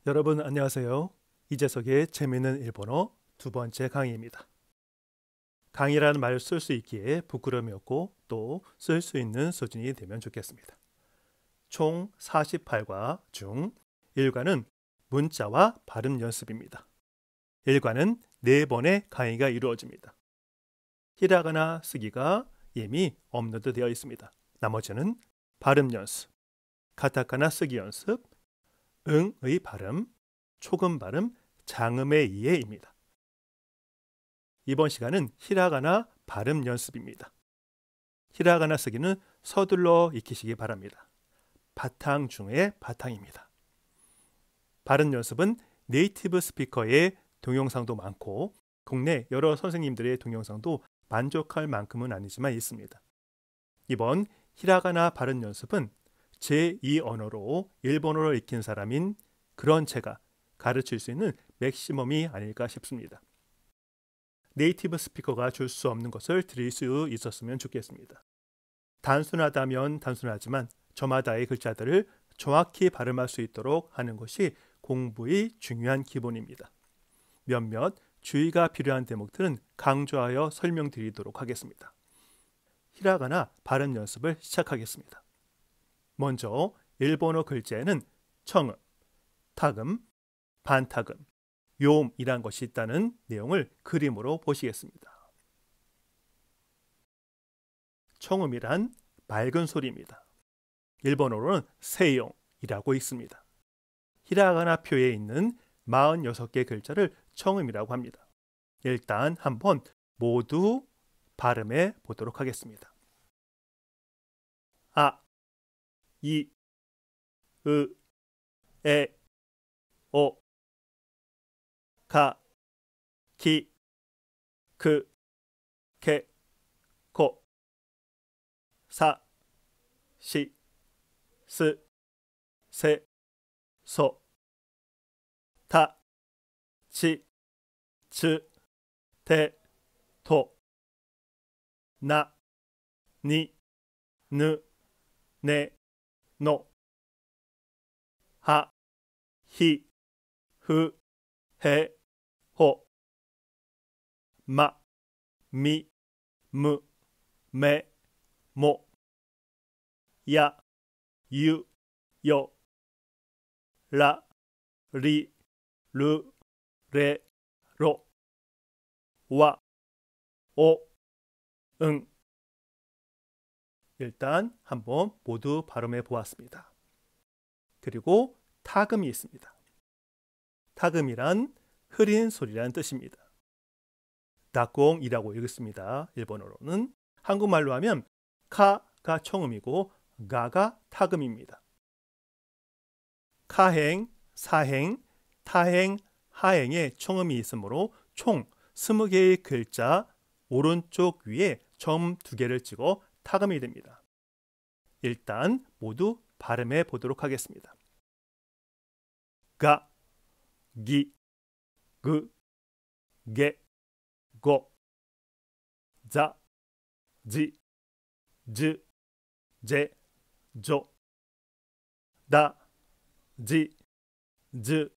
여러분 안녕하세요. 이재석의 재미있는 일본어 두 번째 강의입니다. 강의라는 말을 쓸 수 있기에 부끄러움이 없고 또 쓸 수 있는 수준이 되면 좋겠습니다. 총 48과 중 1과는 문자와 발음 연습입니다. 1과는 4번의 강의가 이루어집니다. 히라가나 쓰기가 이미 업로드 되어 있습니다. 나머지는 발음 연습, 카타카나 쓰기 연습, 응의 발음, 초금 발음, 장음의 이해입니다. 이번 시간은 히라가나 발음 연습입니다. 히라가나 쓰기는 서둘러 익히시기 바랍니다. 바탕 중의 바탕입니다. 발음 연습은 네이티브 스피커의 동영상도 많고 국내 여러 선생님들의 동영상도 만족할 만큼은 아니지만 있습니다. 이번 히라가나 발음 연습은 제2 언어로 일본어를 익힌 사람인 그런 제가 가르칠 수 있는 맥시멈이 아닐까 싶습니다. 네이티브 스피커가 줄 수 없는 것을 드릴 수 있었으면 좋겠습니다. 단순하다면 단순하지만 저마다의 글자들을 정확히 발음할 수 있도록 하는 것이 공부의 중요한 기본입니다. 몇몇 주의가 필요한 대목들은 강조하여 설명드리도록 하겠습니다. 히라가나 발음 연습을 시작하겠습니다. 먼저 일본어 글자에는 청음, 타금, 반타금, 요음이란 것이 있다는 내용을 그림으로 보시겠습니다. 청음이란 맑은 소리입니다. 일본어로는 세용이라고 있습니다. 히라가나 표에 있는 46개 글자를 청음이라고 합니다. 일단 한번 모두 발음해 보도록 하겠습니다. 아, 이, 으, 에, 오, 가, 기, 그, 게, 고, 사, 시, 스, 세, 소, 타, 치, 츠, 테, 토, 나, 니, 느, 네, 노, 하, 히, 흐, 해, 호, 마, 미, 무, 매, 모, 야, 유, 요, 라, 리, 르, 레, 로, 와, 오, 응. 일단 한번 모두 발음해 보았습니다. 그리고 타금이 있습니다. 타금이란 흐린 소리라는 뜻입니다. 낙공이라고 읽습니다. 일본어로는. 한국말로 하면 카가 청음이고 가가 타금입니다. 카행, 사행, 타행, 하행에 청음이 있으므로 총 20개의 글자 오른쪽 위에 점 2개를 찍어 타금이 됩니다. 일단 모두 발음해 보도록 하겠습니다. 가, 기, 그, 게, 고, 자, 지, 즈, 제, 조, 다, 지, 즈,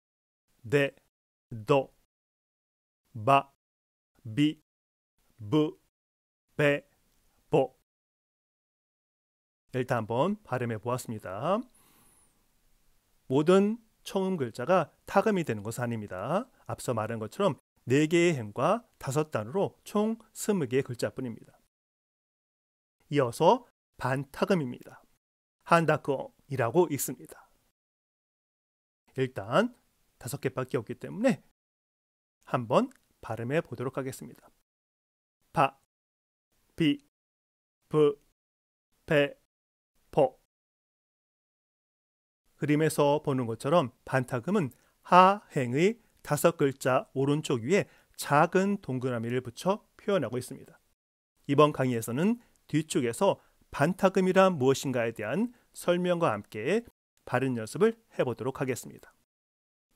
데, 도, 바, 비, 부, 베, 보. 일단 한번 발음해 보았습니다. 모든 청음 글자가 타금이 되는 것은 아닙니다. 앞서 말한 것처럼 4개의 행과 5단으로 총 20개의 글자뿐입니다. 이어서 반타금입니다. 한다콩이라고 읽습니다. 일단 5개밖에 없기 때문에 한번 발음해 보도록 하겠습니다. 바, 비, 부, 베, 포. 그림에서 보는 것처럼 반타금은 하행의 5글자 오른쪽 위에 작은 동그라미를 붙여 표현하고 있습니다. 이번 강의에서는 뒤쪽에서 반타금이란 무엇인가에 대한 설명과 함께 발음 연습을 해보도록 하겠습니다.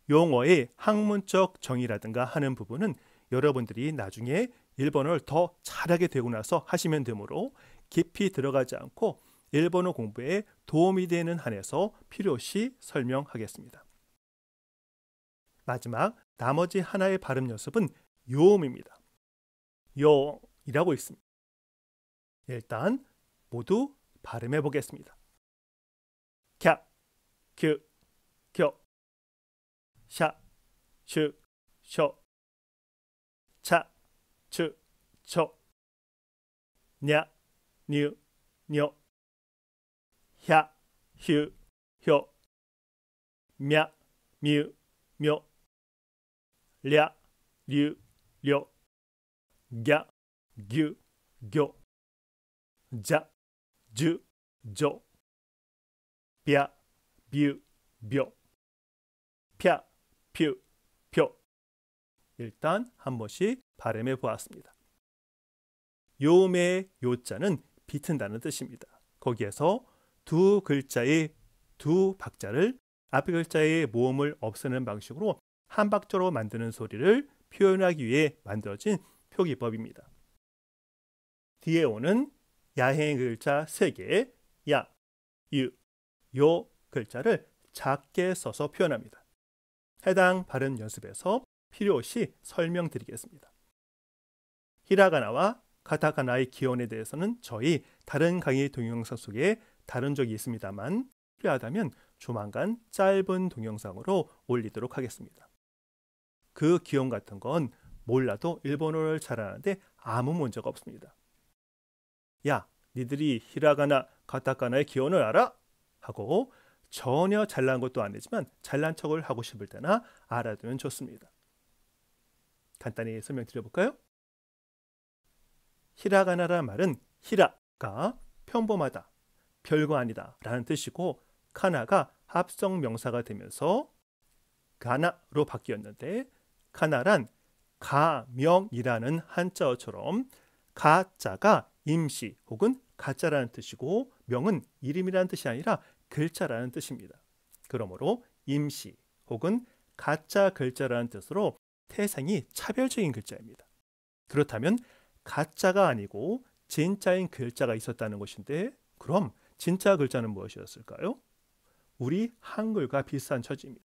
용어의 학문적 정의라든가 하는 부분은 여러분들이 나중에 일본어를 더 잘하게 되고 나서 하시면 되므로 깊이 들어가지 않고 일본어 공부에 도움이 되는 한에서 필요시 설명하겠습니다. 마지막 나머지 하나의 발음 연습은 요음입니다. 요이라고 있습니다. 일단 모두 발음해 보겠습니다. 캬, 큐, 교, 샤, 슈, 쇼, 차, 추, 초, 냐, 뉴, 뇨, 야, 휴, 효, 냐, 뮤, 묘, 랴, 류, 료, 갸, 규, 교, 자, 주, 조, 뼈, 뷰, 묘, 펴, 퓨, 표. 일단 한 번씩 발음해 보았습니다. 요음의 요자는 비튼다는 뜻입니다. 거기에서 두 글자의 두 박자를 앞의 글자의 모음을 없애는 방식으로 한 박자로 만드는 소리를 표현하기 위해 만들어진 표기법입니다. 뒤에 오는 야행 글자 3개, 야, 유, 요 글자를 작게 써서 표현합니다. 해당 발음 연습에서 필요시 설명드리겠습니다. 히라가나와 가타카나의 기원에 대해서는 저희 다른 강의 동영상 속에 다룬 적이 있습니다만 필요하다면 조만간 짧은 동영상으로 올리도록 하겠습니다. 그 기원 같은 건 몰라도 일본어를 잘하는데 아무 문제가 없습니다. 야, 니들이 히라가나, 가타카나의 기원을 알아? 하고 전혀 잘난 것도 아니지만 잘난 척을 하고 싶을 때나 알아두면 좋습니다. 간단히 설명드려볼까요? 히라가나라는 말은 히라가 평범하다, 별거 아니다 라는 뜻이고 카나가 합성 명사가 되면서 가나로 바뀌었는데 카나란 가명이라는 한자어처럼 가자가 임시 혹은 가짜라는 뜻이고 명은 이름이라는 뜻이 아니라 글자라는 뜻입니다. 그러므로 임시 혹은 가짜 글자라는 뜻으로 태생이 차별적인 글자입니다. 그렇다면 가짜가 아니고 진짜인 글자가 있었다는 것인데 그럼 진짜 글자는 무엇이었을까요? 우리 한글과 비슷한 처지입니다.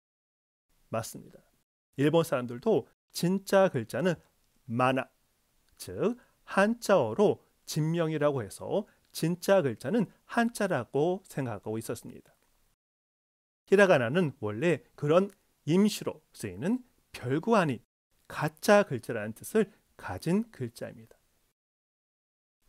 맞습니다. 일본 사람들도 진짜 글자는 마나, 즉 한자어로 진명이라고 해서 진짜 글자는 한자라고 생각하고 있었습니다. 히라가나는 원래 그런 임시로 쓰이는 별거 아닌 가짜 글자라는 뜻을 가진 글자입니다.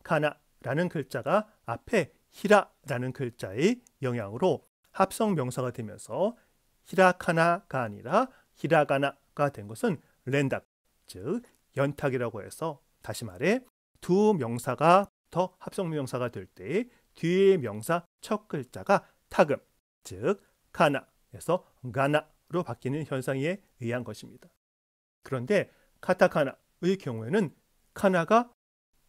카나라는 글자가 앞에 히라라는 글자의 영향으로 합성 명사가 되면서 히라카나가 아니라 히라가나가 된 것은 렌닥, 즉 연탁이라고 해서 다시 말해 두 명사가 더 합성 명사가 될 때 뒤의 명사 첫 글자가 타금, 즉 카나에서 가나로 바뀌는 현상에 의한 것입니다. 그런데 카타카나의 경우에는 카나가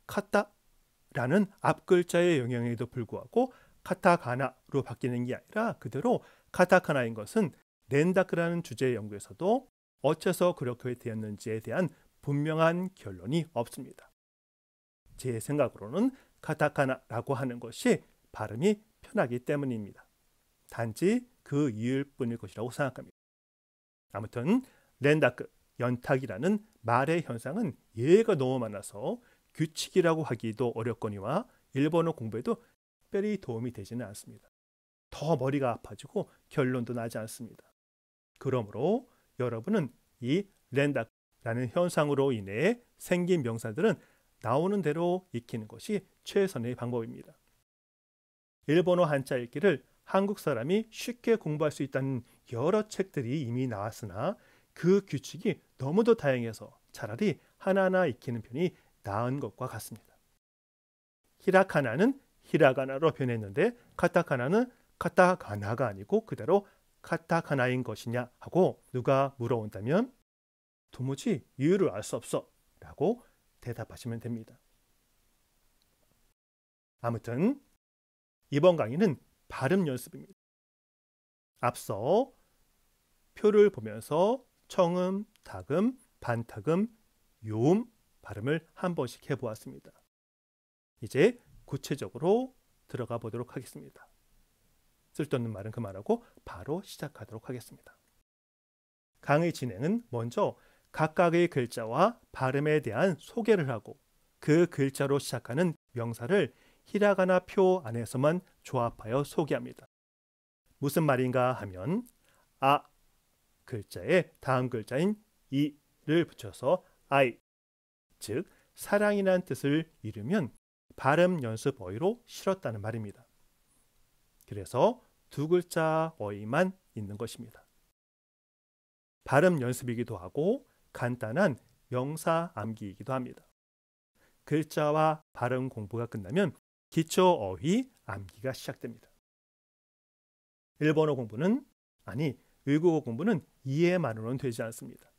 카타라는 앞글자의 영향에도 불구하고 카타카나로 바뀌는 게 아니라 그대로 카타카나인 것은 렌다크라는 주제 연구에서도 어째서 그렇게 되었는지에 대한 분명한 결론이 없습니다. 제 생각으로는 카타카나라고 하는 것이 발음이 편하기 때문입니다. 단지 그 이유일 뿐일 것이라고 생각합니다. 아무튼 렌다크, 연탁이라는 말의 현상은 예가 너무 많아서 규칙이라고 하기도 어렵거니와 일본어 공부에도 특별히 도움이 되지는 않습니다. 더 머리가 아파지고 결론도 나지 않습니다. 그러므로 여러분은 이 렌다크라는 현상으로 인해 생긴 명사들은 나오는 대로 익히는 것이 최선의 방법입니다. 일본어 한자 읽기를 한국 사람이 쉽게 공부할 수 있다는 여러 책들이 이미 나왔으나 그 규칙이 너무도 다양해서 차라리 하나하나 익히는 편이 나은 것과 같습니다. 히라카나는 히라가나로 변했는데 카타카나는 카타가나가 아니고 그대로 카타카나인 것이냐 하고 누가 물어온다면 도무지 이유를 알 수 없어 라고 대답하시면 됩니다. 아무튼 이번 강의는 발음 연습입니다. 앞서 표를 보면서 청음, 타금, 반타금, 요음 발음을 한 번씩 해보았습니다. 이제 구체적으로 들어가 보도록 하겠습니다. 쓸데없는 말은 그만하고 바로 시작하도록 하겠습니다. 강의 진행은 먼저 각각의 글자와 발음에 대한 소개를 하고 그 글자로 시작하는 명사를 히라가나 표 안에서만 조합하여 소개합니다. 무슨 말인가 하면 아 글자에 다음 글자인 이를 붙여서 아이, 즉 사랑이란 뜻을 이루면 발음 연습 어휘로 실었다는 말입니다. 그래서 두 글자 어휘만 있는 것입니다. 발음 연습이기도 하고 간단한 명사 암기이기도 합니다. 글자와 발음 공부가 끝나면 기초 어휘 암기가 시작됩니다. 일본어 공부는 외국어 공부는 이해만으로는 되지 않습니다.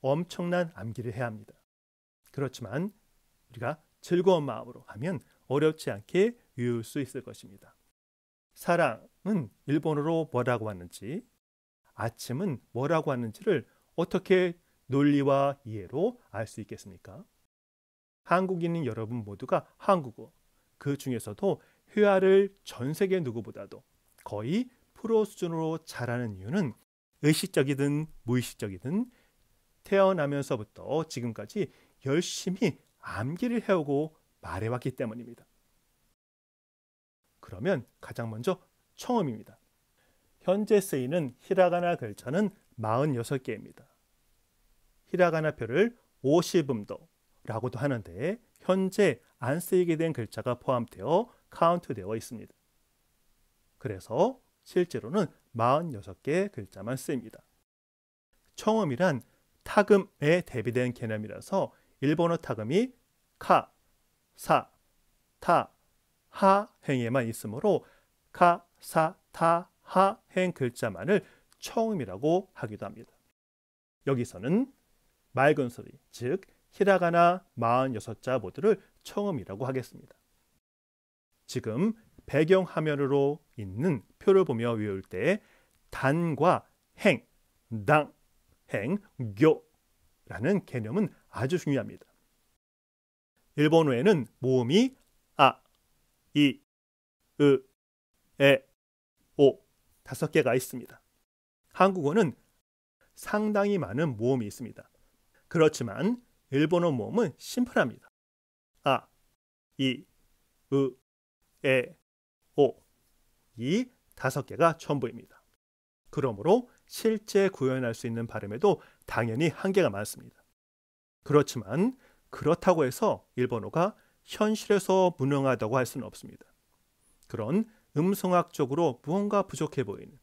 엄청난 암기를 해야 합니다. 그렇지만 우리가 즐거운 마음으로 하면 어렵지 않게 외울 수 있을 것입니다. 사랑은 일본어로 뭐라고 하는지, 아침은 뭐라고 하는지를 어떻게 논리와 이해로 알 수 있겠습니까? 한국인인 여러분 모두가 한국어, 그 중에서도 회화를 전 세계 누구보다도 거의 프로 수준으로 잘하는 이유는 의식적이든 무의식적이든 태어나면서부터 지금까지 열심히 암기를 해오고 말해왔기 때문입니다. 그러면 가장 먼저 청음입니다. 현재 쓰이는 히라가나 글자는 46개입니다. 히라가나 표를 오시분도라고도 하는데 현재 안 쓰이게 된 글자가 포함되어 카운트되어 있습니다. 그래서 실제로는 46개 글자만 쓰입니다. 청음이란 타금에 대비된 개념이라서 일본어 타금이 카, 사, 타, 하 행에만 있으므로 카, 사, 타, 하 행 글자만을 청음이라고 하기도 합니다. 여기서는 맑은 소리, 즉 히라가나 46자 모두를 청음이라고 하겠습니다. 지금 배경 화면으로 있는 표를 보며 외울 때 단과 행, 당, 행, 교라는 개념은 아주 중요합니다. 일본어에는 모음이 아, 이, 으, 에, 오 5개가 있습니다. 한국어는 상당히 많은 모음이 있습니다. 그렇지만 일본어 모음은 심플합니다. 아, 이, 으, 에, 오 이 5개가 전부입니다. 그러므로 실제 구현할 수 있는 발음에도 당연히 한계가 많습니다. 그렇지만 그렇다고 해서 일본어가 현실에서 무능하다고 할 수는 없습니다. 그런 음성학적으로 무언가 부족해 보이는,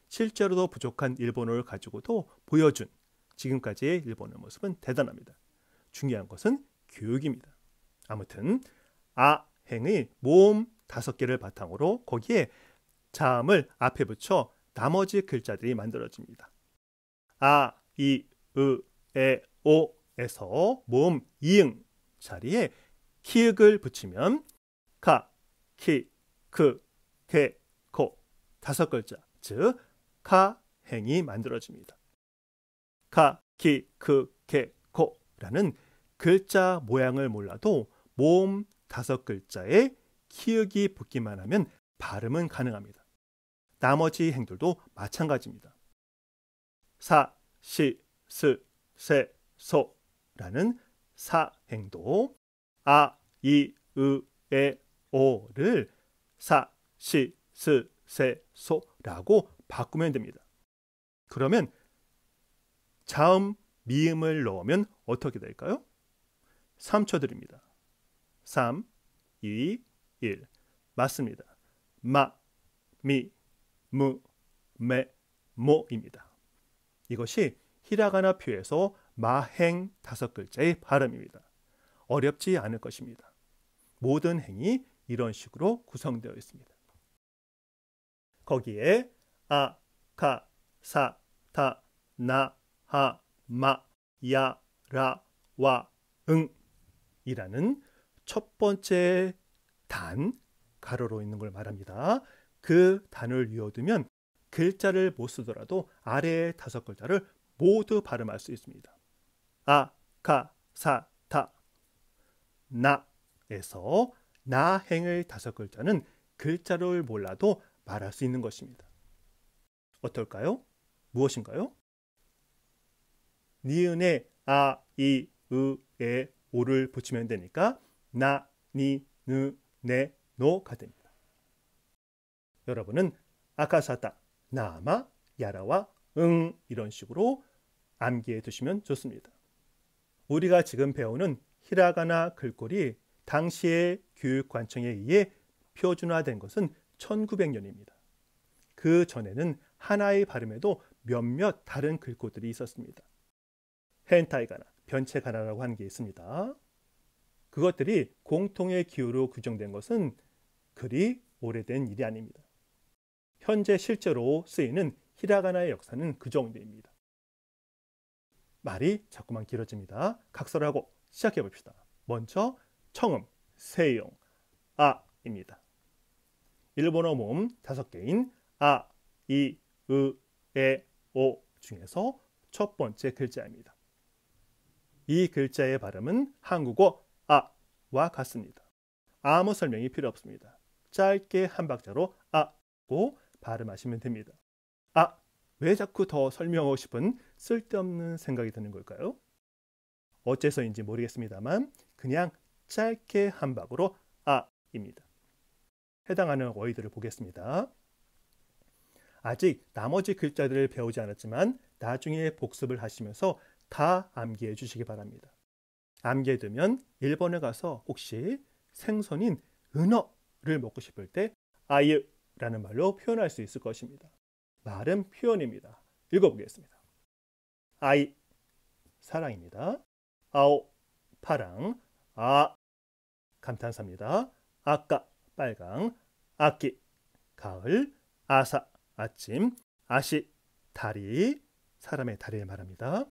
실제로도 부족한 일본어를 가지고도 보여준 지금까지의 일본어 모습은 대단합니다. 중요한 것은 교육입니다. 아무튼 아행의 모음 5개를 바탕으로 거기에 자음을 앞에 붙여 나머지 글자들이 만들어집니다. 아, 이, 으, 에, 오에서 모음 이응 자리에 키읔을 붙이면 카, 키, 크, 게, 코 5글자, 즉 카행이 만들어집니다. 카, 키, 크, 게, 코라는 글자 모양을 몰라도 모음 5글자에 키읔이 붙기만 하면 발음은 가능합니다. 나머지 행들도 마찬가지입니다. 사, 시, 스, 세, 소라는 사행도 아, 이, 으, 에, 오를 사, 시, 스, 세, 소라고 바꾸면 됩니다. 그러면 자음, 미음을 넣으면 어떻게 될까요? 3초 드립니다. 3, 2, 1. 맞습니다. 마, 미, 무, 메, 모입니다. 이것이 히라가나 표에서 마행 5글자의 발음입니다. 어렵지 않을 것입니다. 모든 행이 이런 식으로 구성되어 있습니다. 거기에 아, 카, 사, 타, 나, 하, 마, 야, 라, 와, 응 이라는 첫 번째 단, 가로로 있는 걸 말합니다. 그 단을 외워두면 글자를 못 쓰더라도 아래의 5글자를 모두 발음할 수 있습니다. 아, 카, 사, 타, 나에서 나행의 5글자는 글자를 몰라도 말할 수 있는 것입니다. 어떨까요? 무엇인가요? 니은에 아, 이, 에, 오를 붙이면 되니까 나, 니, 느, 네, 노가 됩니다. 여러분은 아카사타, 나마, 야라와 응 이런 식으로 암기해 두시면 좋습니다. 우리가 지금 배우는 히라가나 글꼴이 당시의 교육관청에 의해 표준화된 것은 1900년입니다. 그 전에는 하나의 발음에도 몇몇 다른 글꼴들이 있었습니다. 헨타이가나, 변체가나라고 하는 게 있습니다. 그것들이 공통의 기호로 규정된 것은 그리 오래된 일이 아닙니다. 현재 실제로 쓰이는 히라가나의 역사는 그 정도입니다. 말이 자꾸만 길어집니다. 각설하고 시작해 봅시다. 먼저 청음, 세용, 아입니다. 일본어 모음 5개인 아, 이, 에, 오 중에서 첫 번째 글자입니다. 이 글자의 발음은 한국어 아와 같습니다. 아무 설명이 필요 없습니다. 짧게 한 박자로 아고 발음하시면 됩니다. 아, 왜 자꾸 더 설명하고 싶은 쓸데없는 생각이 드는 걸까요? 어째서인지 모르겠습니다만 그냥 짧게 한 박으로 아입니다. 해당하는 어휘들을 보겠습니다. 아직 나머지 글자들을 배우지 않았지만 나중에 복습을 하시면서 다 암기해 주시기 바랍니다. 암기해 두면 일본에 가서 혹시 생선인 은어를 먹고 싶을 때 아유라는 말로 표현할 수 있을 것입니다. 말은 표현입니다. 읽어보겠습니다. 아이, 사랑입니다. 아오, 파랑. 아, 감탄사입니다. 아까, 빨강. 아끼, 가을. 아사, 아침. 아시, 다리, 사람의 다리를 말합니다.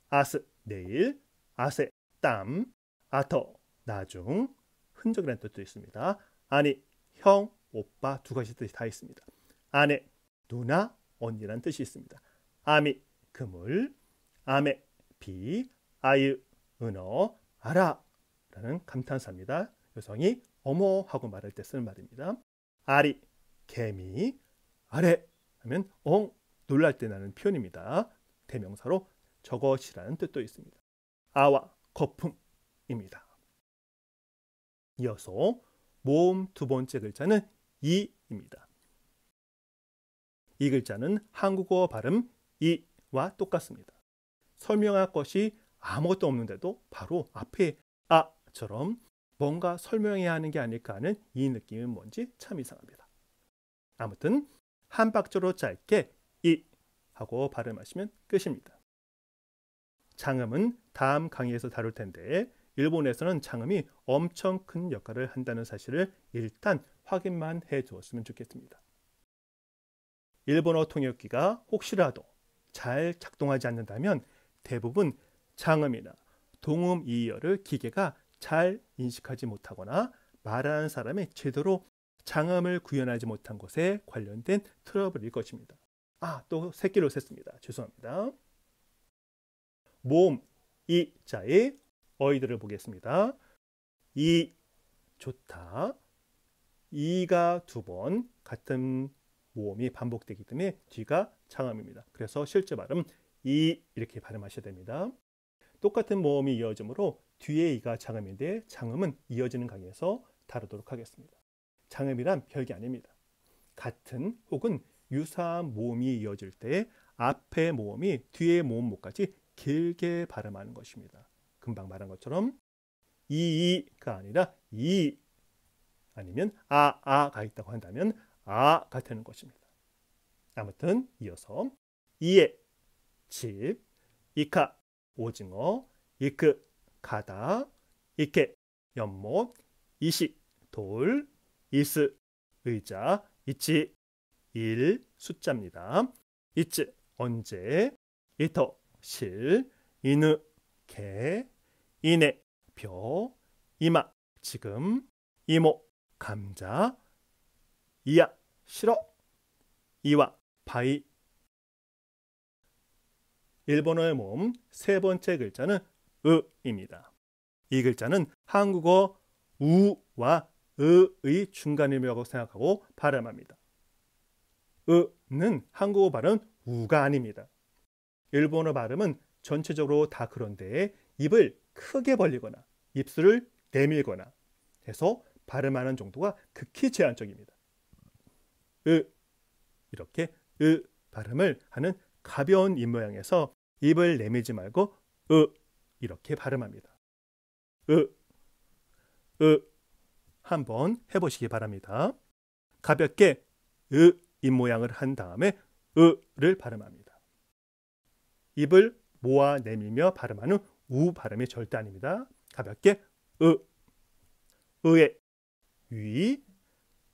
아스, 내일. 아세, 땀. 아터, 나중. 흔적이라는 뜻도 있습니다. 아니, 형, 오빠 두 가지 뜻이 다 있습니다. 아내, 누나, 언니라는 뜻이 있습니다. 아미, 그물. 아메, 비. 아유, 은어. 아라 라는 감탄사입니다. 여성이 어머 하고 말할 때 쓰는 말입니다. 아리, 개미. 아래 하면 놀랄 때 나는 표현입니다. 대명사로 저것이라는 뜻도 있습니다. 아와, 거품입니다. 이어서 모음 두 번째 글자는 이입니다. 이 글자는 한국어 발음 이와 똑같습니다. 설명할 것이 아무것도 없는데도 바로 앞에 아처럼 뭔가 설명해야 하는 게 아닐까 하는 이 느낌은 뭔지 참 이상합니다. 아무튼 한 박자로 짧게 이 하고 발음하시면 끝입니다. 장음은 다음 강의에서 다룰 텐데 일본에서는 장음이 엄청 큰 역할을 한다는 사실을 일단 확인만 해 주었으면 좋겠습니다. 일본어 통역기가 혹시라도 잘 작동하지 않는다면 대부분 장음이나 동음 이어를 기계가 잘 인식하지 못하거나 말하는 사람이 제대로 장음을 구현하지 못한 것에 관련된 트러블일 것입니다. 또 새끼로 셌습니다. 죄송합니다. 모음 이자의 어휘들을 보겠습니다. 이, 좋다. 이가 두 번 같은 모음이 반복되기 때문에 뒤가 장음입니다. 그래서 실제 발음 이 이렇게 발음하셔야 됩니다. 똑같은 모음이 이어지므로 뒤에 이가 장음인데 장음은 이어지는 강의에서 다루도록 하겠습니다. 장음이란 별게 아닙니다. 같은 혹은 유사한 모음이 이어질 때 앞의 모음이 뒤의 모음목까지 길게 발음하는 것입니다. 금방 말한 것처럼 이가 아니라 이 아니면 아가 있다고 한다면 아가 되는 것입니다. 아무튼 이어서 이에 집, 이카 오징어, 이크 가다, 이케 연못, 이시 돌, 이스 의자, 이치 일 숫자입니다. 이츠 언제, 이터 실, 이느 개, 이네 벼, 이마 지금, 이모 감자, 이야 싫어, 이와 바위. 일본어의 모음 세 번째 글자는 으입니다. 이 글자는 한국어 우와 으의 중간음이라고 생각하고 발음합니다. 으는 한국어 발음 우가 아닙니다. 일본어 발음은 전체적으로 다 그런데 입을 크게 벌리거나 입술을 내밀거나 해서 발음하는 정도가 극히 제한적입니다. 이렇게 발음을 하는 가벼운 입 모양에서 입을 내밀지 말고 이렇게 발음합니다. 한번 해보시기 바랍니다. 가볍게 입 모양을 한 다음에 를 발음합니다. 입을 모아 내밀며 발음하는 우 발음이 절대 아닙니다. 가볍게 의에 위,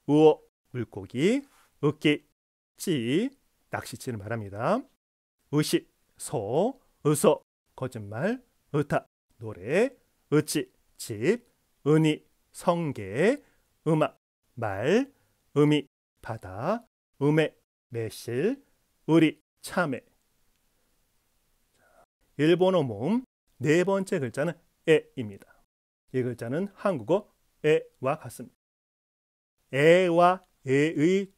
우어 물고기, 으끼 찌 낚시치를 말합니다. 의식 소, 의서 거짓말, 의타 노래, 의치 집, 은이 성게, 음악 말, 음이 바다, 음에 매실, 의리 참외. 일본어 모음 네 번째 글자는 에입니다. 이 글자는 한국어 에와 같습니다. 에와 에의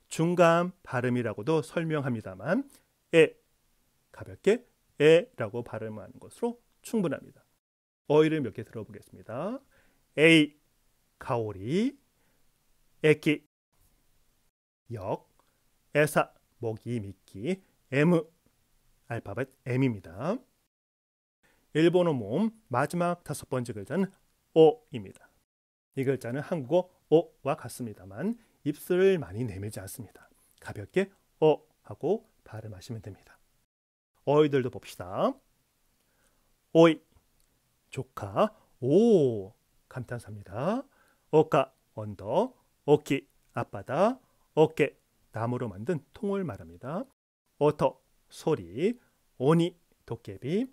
중간 발음이라고도 설명합니다만 에 가볍게 에라고 발음하는 것으로 충분합니다. 어휘를 몇 개 들어보겠습니다. 에이 가오리, 에키 역, 에사 먹이 미끼, M 알파벳 M입니다. 일본어 모음 마지막 다섯 번째 글자는 오입니다. 이 글자는 한국어 오와 같습니다만 입술을 많이 내밀지 않습니다. 가볍게 오 하고 발음하시면 됩니다. 어휘들도 봅시다. 오이 조카, 오 감탄사입니다. 오카 언덕, 오키 앞바다, 어깨 나무로 만든 통을 말합니다. 오토 소리, 오니 도깨비,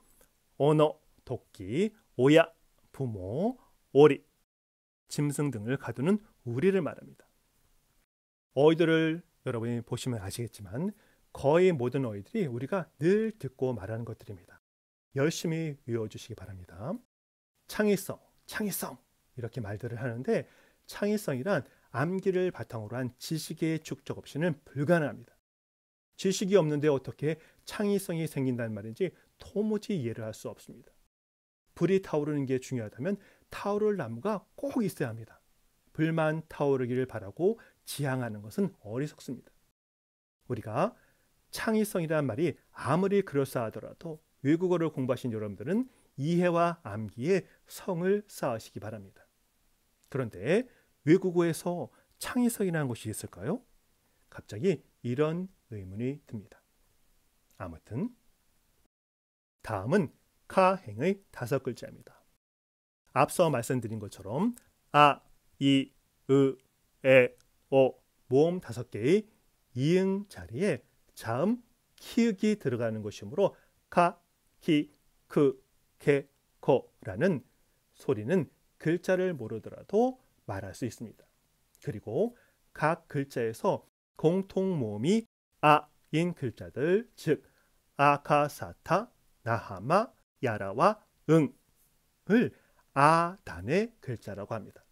오노 도끼, 오야 부모, 오리 짐승 등을 가두는 우리를 말합니다. 어휘들을 여러분이 보시면 아시겠지만 거의 모든 어휘들이 우리가 늘 듣고 말하는 것들입니다. 열심히 외워주시기 바랍니다. 창의성, 창의성 이렇게 말들을 하는데 창의성이란 암기를 바탕으로 한 지식의 축적 없이는 불가능합니다. 지식이 없는데 어떻게 창의성이 생긴다는 말인지 도무지 이해를 할 수 없습니다. 불이 타오르는 게 중요하다면 타오를 나무가 꼭 있어야 합니다. 불만 타오르기를 바라고 지향하는 것은 어리석습니다. 우리가 창의성이라는 말이 아무리 그럴싸하더라도 외국어를 공부하신 여러분들은 이해와 암기에 성을 쌓으시기 바랍니다. 그런데 외국어에서 창의성이라는 것이 있을까요? 갑자기 이런 의문이 듭니다. 아무튼 다음은 카행의 다섯 글자입니다. 앞서 말씀드린 것처럼 아, 이, 에, 오 모음 다섯 개의 이응 자리에 자음 키읔이 들어가는 것이므로 카, 키, 크, 케, 코라는 소리는 글자를 모르더라도 말할 수 있습니다. 그리고 각 글자에서 공통 모음이 아인 글자들, 즉 아카사타, 나하마, 야라와 응을 아단의 글자라고 합니다.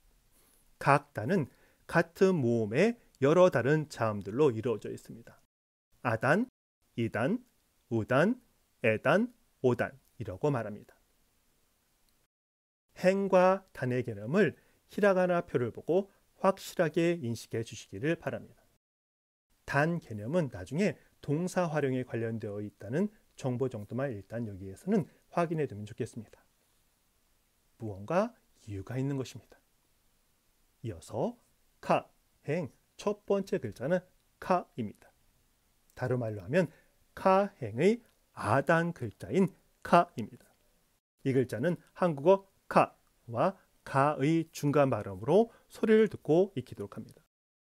각 단은 같은 모음의 여러 다른 자음들로 이루어져 있습니다. 아단, 이단, 우단, 에단, 오단이라고 말합니다. 행과 단의 개념을 히라가나 표를 보고 확실하게 인식해 주시기를 바랍니다. 단 개념은 나중에 동사 활용에 관련되어 있다는 정보 정도만 일단 여기에서는 확인해 두면 좋겠습니다. 무언가 이유가 있는 것입니다. 이어서 카, 행 첫 번째 글자는 카입니다. 다른 말로 하면 카행의 아단 글자인 카입니다. 이 글자는 한국어 카와 가의 중간 발음으로 소리를 듣고 익히도록 합니다.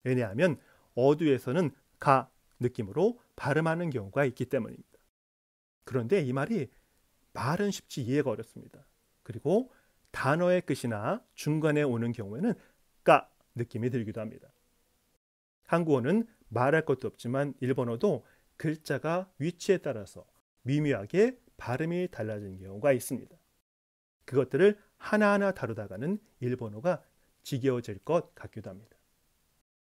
왜냐하면 어두에서는 가 느낌으로 발음하는 경우가 있기 때문입니다. 그런데 이 말이 말은 쉽지 이해가 어렵습니다. 그리고 단어의 끝이나 중간에 오는 경우에는 까 느낌이 들기도 합니다. 한국어는 말할 것도 없지만 일본어도 글자가 위치에 따라서 미묘하게 발음이 달라지는 경우가 있습니다. 그것들을 하나하나 다루다가는 일본어가 지겨워질 것 같기도 합니다.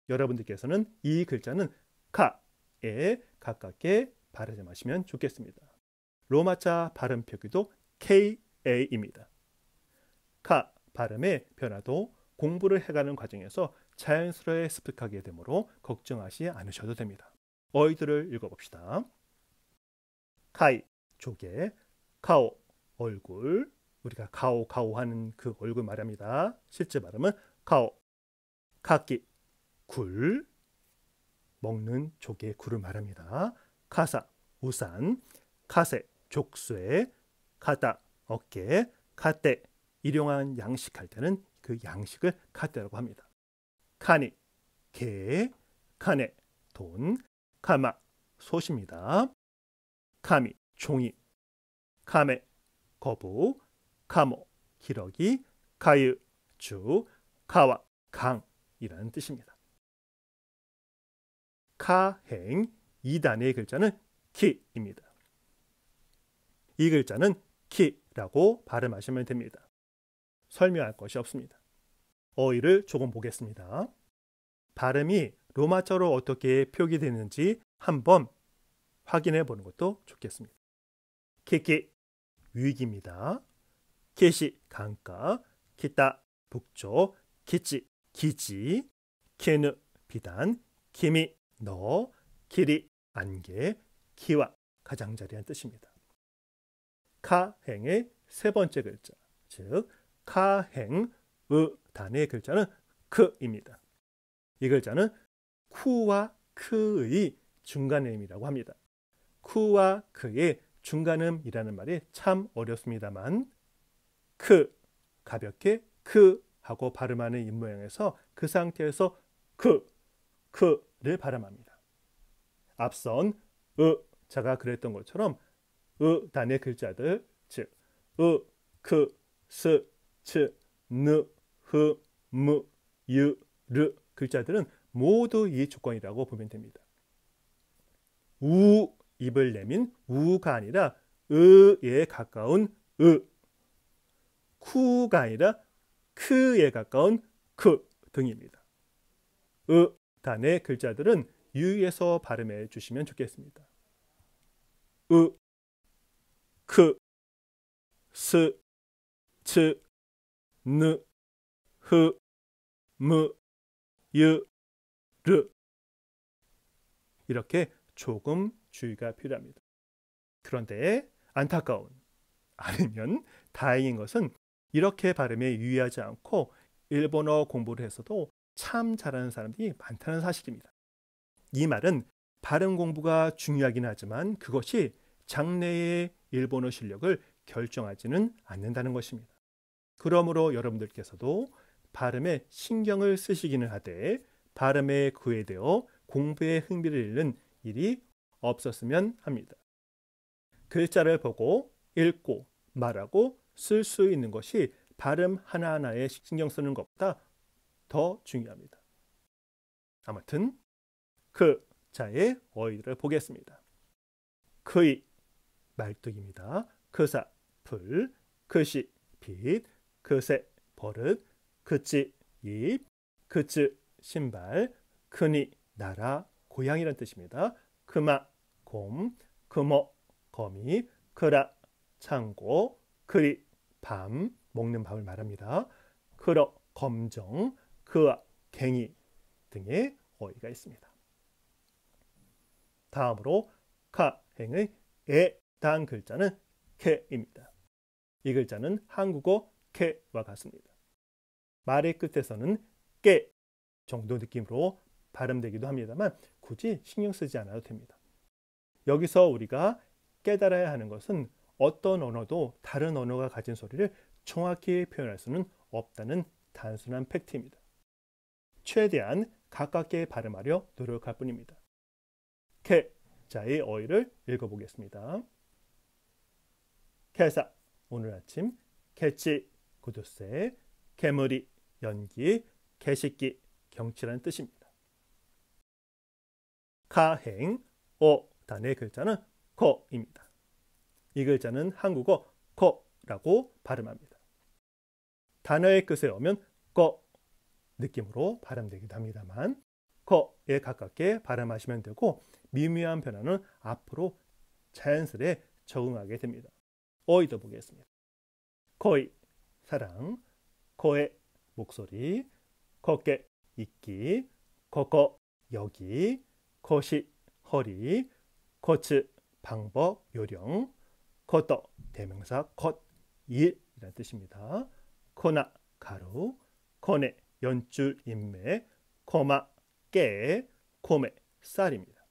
여러분들께서는 이 글자는 카에 가깝게 발음하시면 좋겠습니다. 로마자 발음 표기도 KA입니다. 카 발음의 변화도 공부를 해가는 과정에서 자연스레 습득하게 되므로 걱정하지 않으셔도 됩니다. 어휘들을 읽어봅시다. 카이, 조개, 카오, 얼굴, 우리가 카오 카오 하는 그 얼굴 말합니다. 실제 발음은 카오, 카키, 굴, 먹는 조개 굴을 말합니다. 카사, 우산, 카세, 족쇄, 카다, 어깨, 카떼, 일용한 양식할 때는 그 양식을 카떼라고 합니다. 카니, 개, 카네, 돈, 카마, 솥입니다. 카미, 종이, 카메, 거북, 카모, 기러기, 카유, 주, 카와, 강이라는 뜻입니다. 카행 2단의 글자는 키입니다. 이 글자는 키라고 발음하시면 됩니다. 설명할 것이 없습니다. 어휘를 조금 보겠습니다. 발음이 로마자로 어떻게 표기되는지 한번 확인해 보는 것도 좋겠습니다. 키키, 위기입니다. 키시, 강가, 키타, 북쪽, 키치, 기지, 키누, 비단, 키미, 너, 키리, 안개, 키와, 가장자리한 뜻입니다. 카행의 세 번째 글자, 즉 카행, 단의 글자는 크입니다. 이 글자는 쿠와 크의 중간음이라고 합니다. 쿠와 크의 중간음이라는 말이 참 어렵습니다만 크, 가볍게 크 하고 발음하는 입모양에서 그 상태에서 크를 발음합니다. 앞선 자가 그랬던 것처럼 단의 글자들, 즉 크, 스, 츠, 느, 흐, 무, 유, 르 글자들은 모두 이 조건이라고 보면 됩니다. 우 입을 내민 우가 아니라 으에 가까운 쿠가 아니라 크에 가까운 크 등입니다. 단의 글자들은 유의해서 발음해 주시면 좋겠습니다. 크, 스, 츠, 느, 흐, 무, 유, 르 이렇게 조금 주의가 필요합니다. 그런데 안타까운 아니면 다행인 것은 이렇게 발음에 유의하지 않고 일본어 공부를 해서도 참 잘하는 사람들이 많다는 사실입니다. 이 말은 발음 공부가 중요하긴 하지만 그것이 장래의 일본어 실력을 결정하지는 않는다는 것입니다. 그러므로 여러분들께서도 발음에 신경을 쓰시기는 하되 발음에 구애되어 공부에 흥미를 잃는 일이 없었으면 합니다. 글자를 보고 읽고 말하고 쓸 수 있는 것이 발음 하나하나에 신경 쓰는 것보다 더 중요합니다. 아무튼 그 자의 어휘를 보겠습니다. 크이 말뚝입니다. 크사 풀, 크시 빛, 크세 버릇, 크치 입, 크츠 신발, 크니 나라 고향이란 뜻입니다. 크마 곰, 크모 거미, 크라 창고, 크리 밤 먹는 밤을 말합니다. 크러 검정, 크아 갱이 등의 어휘가 있습니다. 다음으로 카행의 에단 글자는 케입니다. 이 글자는 한국어 케와 같습니다. 말의 끝에서는 깨 정도 느낌으로 발음되기도 합니다만 굳이 신경 쓰지 않아도 됩니다. 여기서 우리가 깨달아야 하는 것은 어떤 언어도 다른 언어가 가진 소리를 정확히 표현할 수는 없다는 단순한 팩트입니다. 최대한 가깝게 발음하려 노력할 뿐입니다. 케자의 어휘를 읽어보겠습니다. 케사 오늘 아침, 캐치 구두쇠, 개무리 연기, 개식기 경치라는 뜻입니다. 카행 단의 글자는 거입니다. 이 글자는 한국어 거라고 발음합니다. 단어의 끝에 오면 거 느낌으로 발음되기도 합니다만 거에 가깝게 발음하시면 되고 미묘한 변화는 앞으로 자연스레 적응하게 됩니다. 어이도 보겠습니다. 거의 사랑, 거의 목소리, 걷게 있기, 걷거 여기, 것이 허리, 거츠 방법 요령, 걷더 대명사 겉 일이라는 뜻입니다. 코나 가루, 거네 연줄 인매, 거마 깨, 코메 쌀입니다.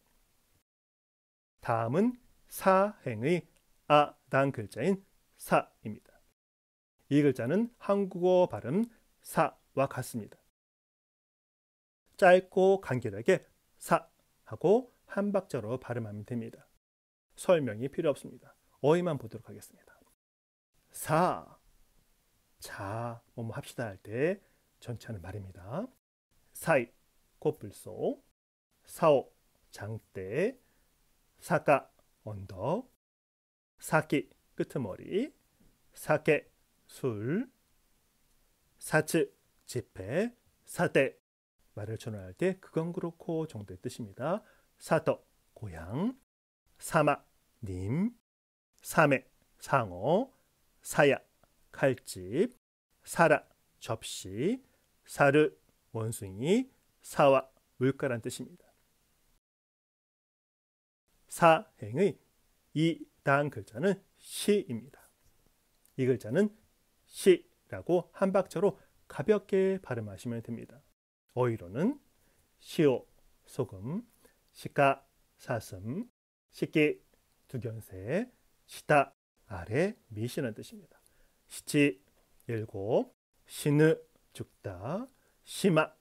다음은 사행의 아단 글자인 사입니다. 이 글자는 한국어 발음 사와 같습니다. 짧고 간결하게 사 하고 한 박자로 발음하면 됩니다. 설명이 필요 없습니다. 어휘만 보도록 하겠습니다. 사, 자, 뭐뭐 합시다 할 때 전치하는 말입니다. 사이, 코뿔소, 사오, 장대, 사까, 언덕, 사키, 끄트머리, 사케, 술, 사츠, 지폐, 사대, 말을 전환할 때 그건 그렇고 정도의 뜻입니다. 사터, 고향, 사마, 님, 사매, 상어, 사야, 칼집, 사라, 접시, 사르, 원숭이, 사와, 물가란 뜻입니다. 사행의 이 다음 글자는 시입니다. 이 글자는 시라고 한 박자로 가볍게 발음하시면 됩니다. 어휘로는 시오, 소금, 시가, 사슴, 식기, 두견새, 시다, 아래, 미시라는 뜻입니다. 시치, 일곱, 시느, 죽다, 시마,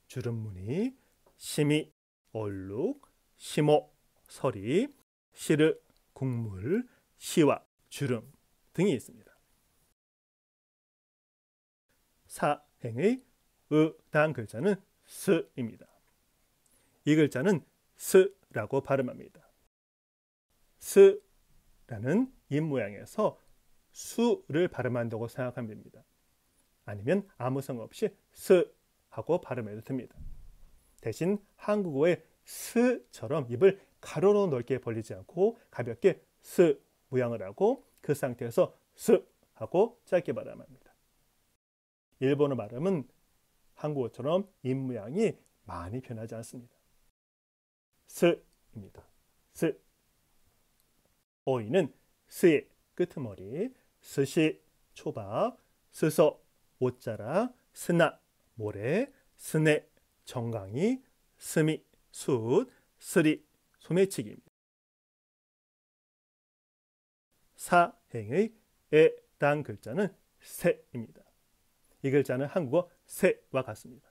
주름무늬, 시미, 얼룩, 시모, 서리, 시르, 국물, 시와, 주름 등이 있습니다. 사행의 다음 글자는 스입니다. 이 글자는 스라고 발음합니다. 스라는 입모양에서 수를 발음한다고 생각하면 됩니다. 아니면 아무 생각 없이 스 하고 발음해도 됩니다. 대신 한국어의 스처럼 입을 가로로 넓게 벌리지 않고 가볍게 스 모양을 하고 그 상태에서 스 하고 짧게 발음합니다. 일본어 발음은 한국어처럼 입 모양이 많이 변하지 않습니다. 스입니다. 스. 어휘는 스의 끄트머리, 스시 초밥, 스서 옷자락, 스나 모래, 스네 정강이, 스미 숯, 스리 소매치기입니다. 사행의 에단 글자는 새입니다. 이 글자는 한국어 새와 같습니다.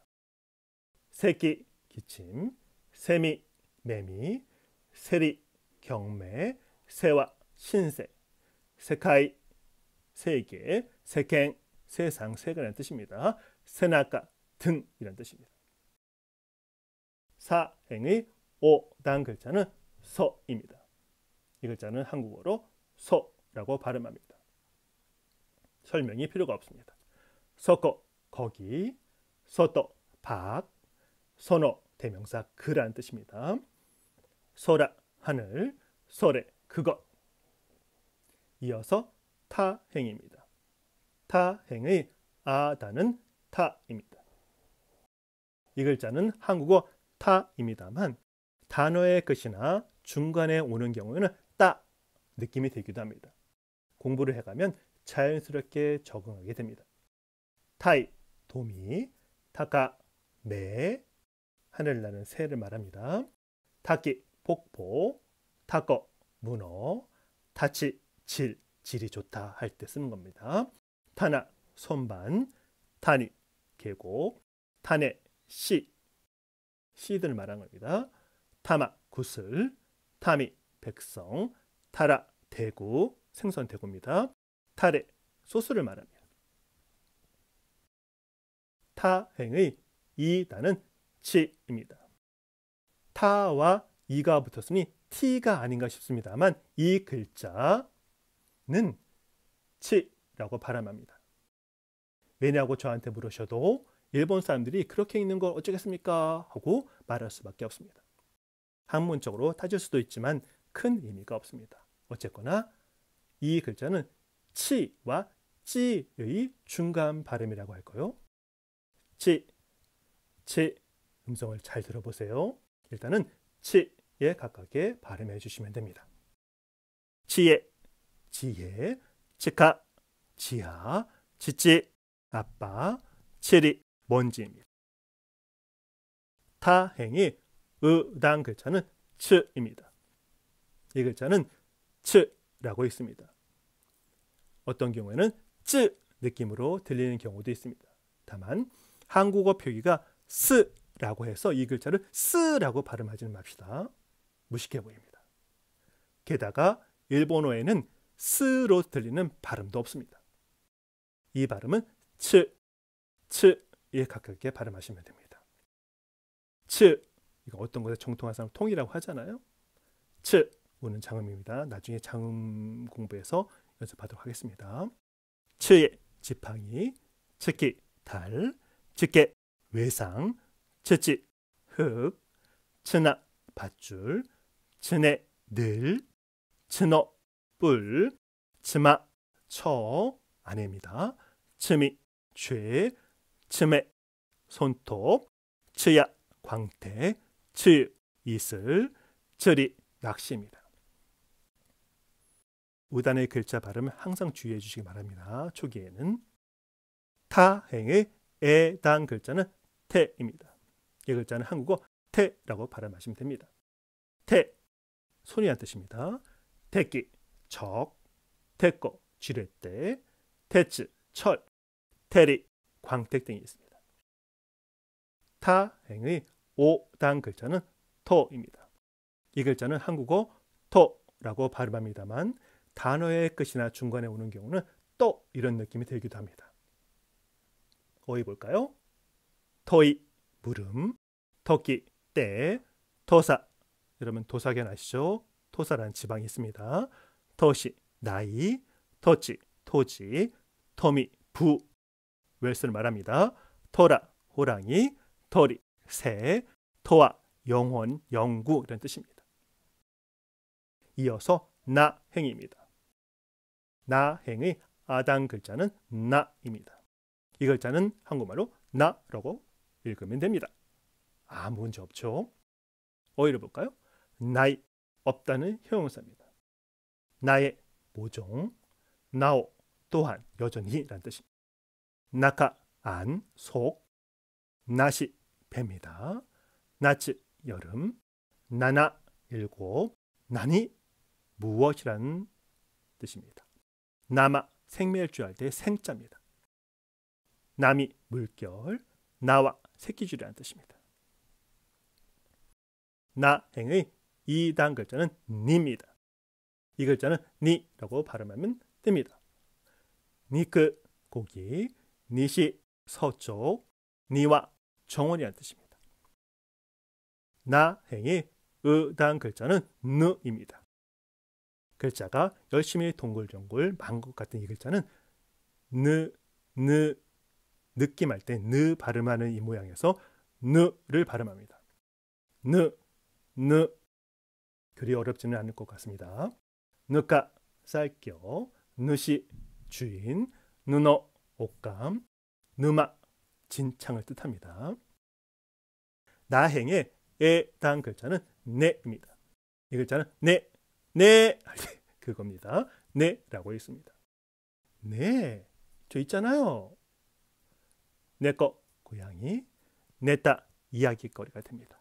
새끼 기침, 세미 매미, 세리 경매, 세와 신세, 세카이 세계, 세행 세상 세계라는 뜻입니다. 세나가 등이라는 뜻입니다. 사행의 오단 글자는 서입니다. 이 글자는 한국어로 서라고 발음합니다. 설명이 필요가 없습니다. 서거 거기, 서떠 박, 선어 대명사 그라는 뜻입니다. 서라 하늘, 서래 그것. 이어서 타행입니다. 타행의 아다는 타입니다. 이 글자는 한국어 타입니다만 단어의 끝이나 중간에 오는 경우에는 따 느낌이 들기도 합니다. 공부를 해가면 자연스럽게 적응하게 됩니다. 타이, 도미, 타카, 매, 하늘나는 새를 말합니다. 타키, 폭포, 타꺼, 문어, 타치, 질이 좋다 할 때 쓰는 겁니다. 타나, 손반, 타니, 계곡, 타네, 씨들을 말하는 겁니다. 타마, 구슬, 타미, 백성, 타라, 대구, 생선 대구입니다. 타레, 소스를 말합니다. 타행의 이다는 치입니다. 타와 이가 붙었으니 티가 아닌가 싶습니다만 이 글자는 치라고 발음합니다. 왜냐고 저한테 물으셔도 일본 사람들이 그렇게 읽는 걸 어쩌겠습니까? 하고 말할 수밖에 없습니다. 학문적으로 따질 수도 있지만 큰 의미가 없습니다. 어쨌거나 이 글자는 치와 찌의 중간 발음이라고 할까요? 치, 치. 음성을 잘 들어보세요. 일단은 치에 가깝게 발음해 주시면 됩니다. 치에, 지혜, 치카, 지하, 치치, 아빠, 치리, 먼지입니다. 타행이 의당 글자는 츠입니다. 이 글자는 츠라고 있습니다. 어떤 경우에는 쯔 느낌으로 들리는 경우도 있습니다. 다만 한국어 표기가 스라고 해서 이 글자를 스라고 발음하지는 맙시다. 무식해 보입니다. 게다가 일본어에는 스로 들리는 발음도 없습니다. 이 발음은 츠, 츠에 가깝게 발음하시면 됩니다. 츠, 이거 어떤 것에 정통한 사람 통이라고 하잖아요. 츠, 오는 장음입니다. 나중에 장음 공부해서 연습하도록 하겠습니다. 츠의 지팡이, 츠키, 달, 츠케, 외상, 츠치, 흙, 츠나, 밧줄, 츠네, 늘, 츠너, 뿔, 츠마, 처, 아내입니다. 츠미, 죄, 츠메, 손톱, 츠야, 광택, 츠, 이슬, 츠리, 낚시입니다. 우단의 글자 발음을 항상 주의해 주시기 바랍니다. 초기에는 타행의 에단 글자는 태입니다. 이 글자는 한국어 태라고 발음하시면 됩니다. 태, 손이란 뜻입니다. 태끼, 적, 태꺼, 쥐레대, 태츠, 철, 태리, 광택 등이 있습니다. 타행의 오단 글자는 토입니다. 이 글자는 한국어 토라고 발음합니다만 단어의 끝이나 중간에 오는 경우는 또 이런 느낌이 들기도 합니다. 어휘 볼까요? 토이, 물음, 토끼, 때, 토사, 여러분 토사견 아시죠? 토사라는 지방이 있습니다. 토시, 나이, 토치, 토지, 토미, 부, 웰스를 말합니다. 토라, 호랑이, 토리, 새, 토아, 영혼, 영구 이런 뜻입니다. 이어서 나행입니다. 나행의 아당 글자는 나입니다. 이 글자는 한국말로 나라고 읽으면 됩니다. 아무 문제 없죠. 어휘를 볼까요? 나이, 없다는 형용사입니다. 나의 모종, 나오, 또한, 여전히 라는 뜻입니다. 나카, 안, 속, 나시, 배입니다. 나츠, 여름, 나나, 일곱, 나니, 무엇이라는 뜻입니다. 나마, 생멸주할 때 생자입니다. 나미, 물결, 나와, 새끼줄이라는 뜻입니다. 나행의 이단 글자는 니입니다. 이 글자는 니라고 발음하면 됩니다. 니크, 고기, 니시, 서쪽, 니와, 정원이라는 뜻입니다. 나행의 의단 글자는 느입니다. 글자가 열심히 동글동글 만 것 같은 이 글자는 느낌할 때 느 발음하는 이 모양에서 느를 발음합니다. 느 그리 어렵지는 않을 것 같습니다. 느까, 쌀겨, 느시, 주인, 느너, 옷감, 느마, 진창을 뜻합니다. 나행의 에단 글자는 네입니다. 이 글자는 네 그겁니다. 네라고 있습니다. 네, 저 있잖아요. 내꺼, 고양이, 내따, 이야기거리가 됩니다.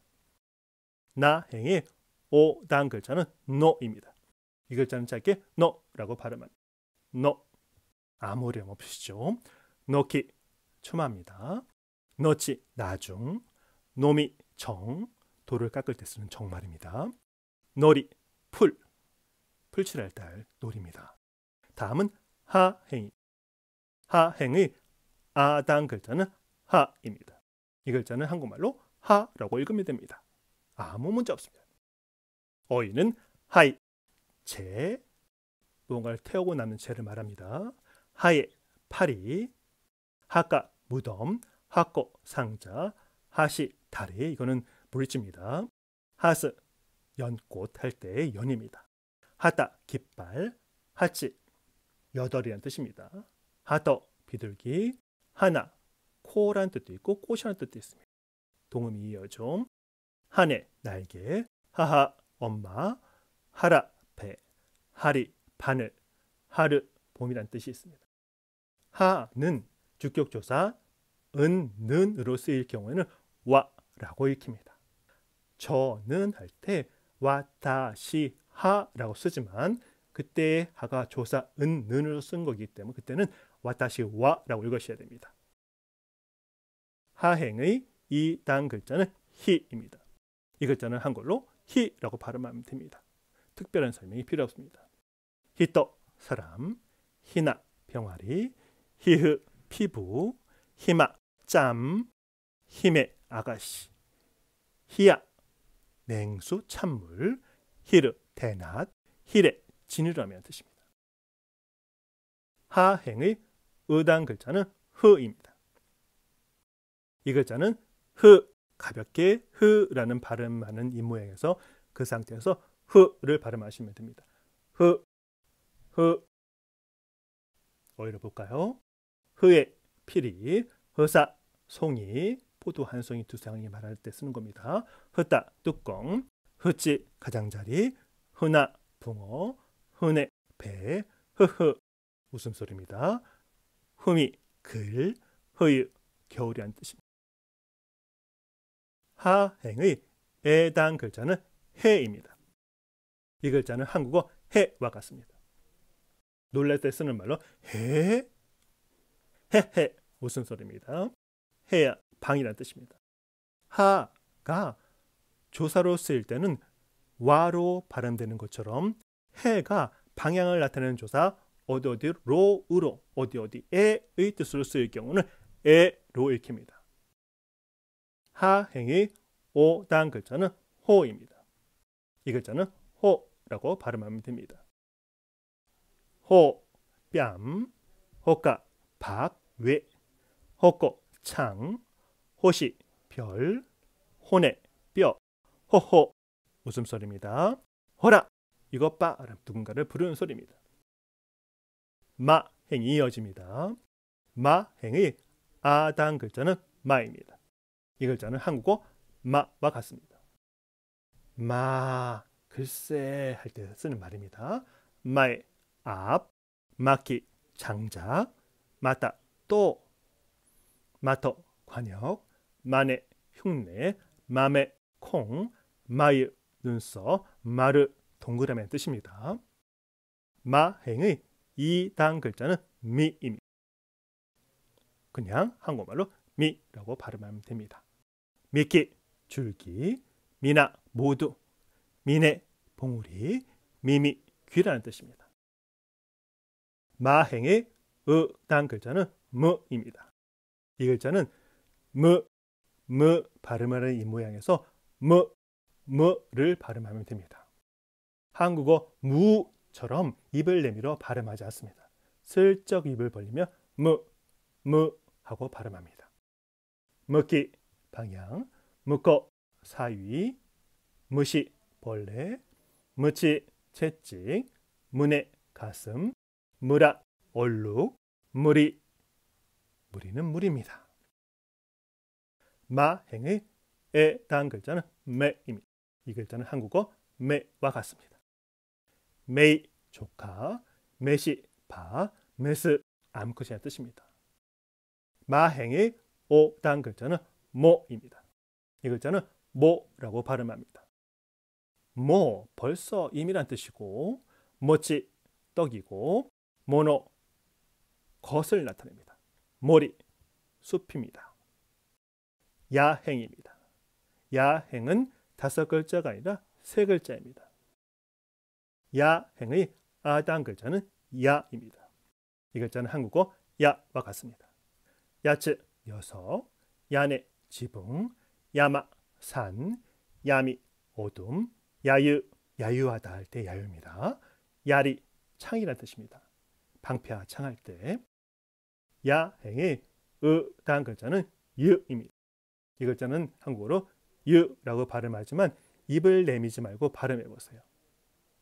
나행의 오단 글자는 노입니다. 이 글자는 짧게 노라고 발음합니다. 노, 아무 어려움 없으시죠? 노키, 초마입니다. 노치, 나중, 노미, 정, 돌을 깎을 때 쓰는 정말입니다. 노리, 풀칠할 때 놀입니다. 다음은 하행. 하행의 아단 글자는 하입니다. 이 글자는 한국말로 하라고 읽으면 됩니다. 아무 문제 없습니다. 어휘는 하이, 재, 무언가를 태우고 남는 재를 말합니다. 하의, 파리, 하가, 무덤, 하꼬, 상자, 하시, 다리, 이거는 브릿지입니다. 하스, 연꽃 할 때의 연입니다. 하다, 깃발, 하치, 여덟이라는 뜻입니다. 하더 비둘기, 하나 코라는 뜻도 있고 꽃이라는 뜻도 있습니다. 동음이 이어져. 하네 날개, 하하 엄마, 하라 배, 하리 바늘, 하르 봄이라는 뜻이 있습니다. 하는 주격조사 은는으로 쓰일 경우에는 와라고 읽힙니다. 저는 할 때 와타시 하라고 쓰지만 그때의 하가 조사 은는으로 쓴 거기 때문에 그때는 와타시 와라고 읽으셔야 됩니다. 하행의 이 다음 글자는 히입니다. 이 글자는 한글로 히라고 발음하면 됩니다. 특별한 설명이 필요 없습니다. 히토 사람, 히나 병아리, 히흐 피부, 히마 짬, 히메 아가씨, 히야 냉수 찬물, 히르 대낮, 히레 진이라는 뜻입니다. 하행의 의당 글자는 흐입니다. 이 글자는 흐 가볍게 흐라는 발음하는 이 모양에서 그 상태에서 흐를 발음하시면 됩니다. 흐 어휘를 볼까요? 흐의 피리, 흐사 송이, 포도 한 송이 두 쌍이 말할 때 쓰는 겁니다. 흐따 뚜껑, 흐찌 가장자리, 흐나 붕어, 흐네 배, 흐흐 웃음소리입니다. 흐미 글, 흐유 겨울이라는 뜻입니다. 하행의 에당 글자는 해입니다. 이 글자는 한국어 해와 같습니다. 놀랄 때 쓰는 말로 해? 헤헤 웃음소리입니다. 해야 방이라는 뜻입니다. 하가 조사로 쓰일 때는 와로 발음되는 것처럼 해가 방향을 나타내는 조사 어디어디로 으로 어디어디에의 뜻으로 쓰일 경우는 에로 읽힙니다. 하행의 오당 글자는 호입니다. 이 글자는 호라고 발음하면 됩니다. 호, 뺨, 호가, 박, 외, 호꼬, 창, 호시, 별, 호네, 뼈, 호호, 웃음소리입니다. 호라, 이것 봐, 누군가를 부르는 소리입니다. 마행이 이어집니다. 마행의 아당 글자는 마입니다. 이 글자는 한국어 마와 같습니다. 마, 글쎄 할 때 쓰는 말입니다. 마의 앞, 마키 장작, 마타 또, 마터 관역, 마네 흉내, 맘에 콩, 마유 눈썹, 마르 동그라미의 뜻입니다. 마행의 이당 글자는 미입니다. 그냥 한국말로 미라고 발음하면 됩니다. 미끼 줄기, 미나 모두, 미네 봉우리, 미미 귀라는 뜻입니다. 마행의 의당 글자는 무입니다. 이 글자는 무 발음하는 이 모양에서 무를 발음하면 됩니다. 한국어 무처럼 입을 내밀어 발음하지 않습니다. 슬쩍 입을 벌리며 무 하고 발음합니다. 먹기 방향, 묵거 사위, 무시 벌레, 무치 채찍, 문에 가슴, 무라 얼룩, 무리는 물입니다. 마행의 에당 글자는 매입니다. 이 글자는 한국어 매와 같습니다. 매이 조카, 매시 바, 매스 암컷이라는 뜻입니다. 마행의 오당 글자는 모입니다. 이 글자는 모라고 발음합니다. 모 벌써 임이란 뜻이고 모치 떡이고 모노 것을 나타냅니다. 모리 숲입니다. 야행입니다. 야행은 5글자가 아니라 3글자입니다. 야행의 아당 글자는 야입니다. 이 글자는 한국어 야와 같습니다. 야츠 녀석, 야네 지붕, 야마 산, 야미 어둠, 야유 야유하다 할 때 야유입니다. 야리 창이라는 뜻입니다. 방패와 창할 때. 야행의 다음 글자는 유입니다. 이 글자는 한국어로 유라고 발음하지만 입을 내미지 말고 발음해 보세요.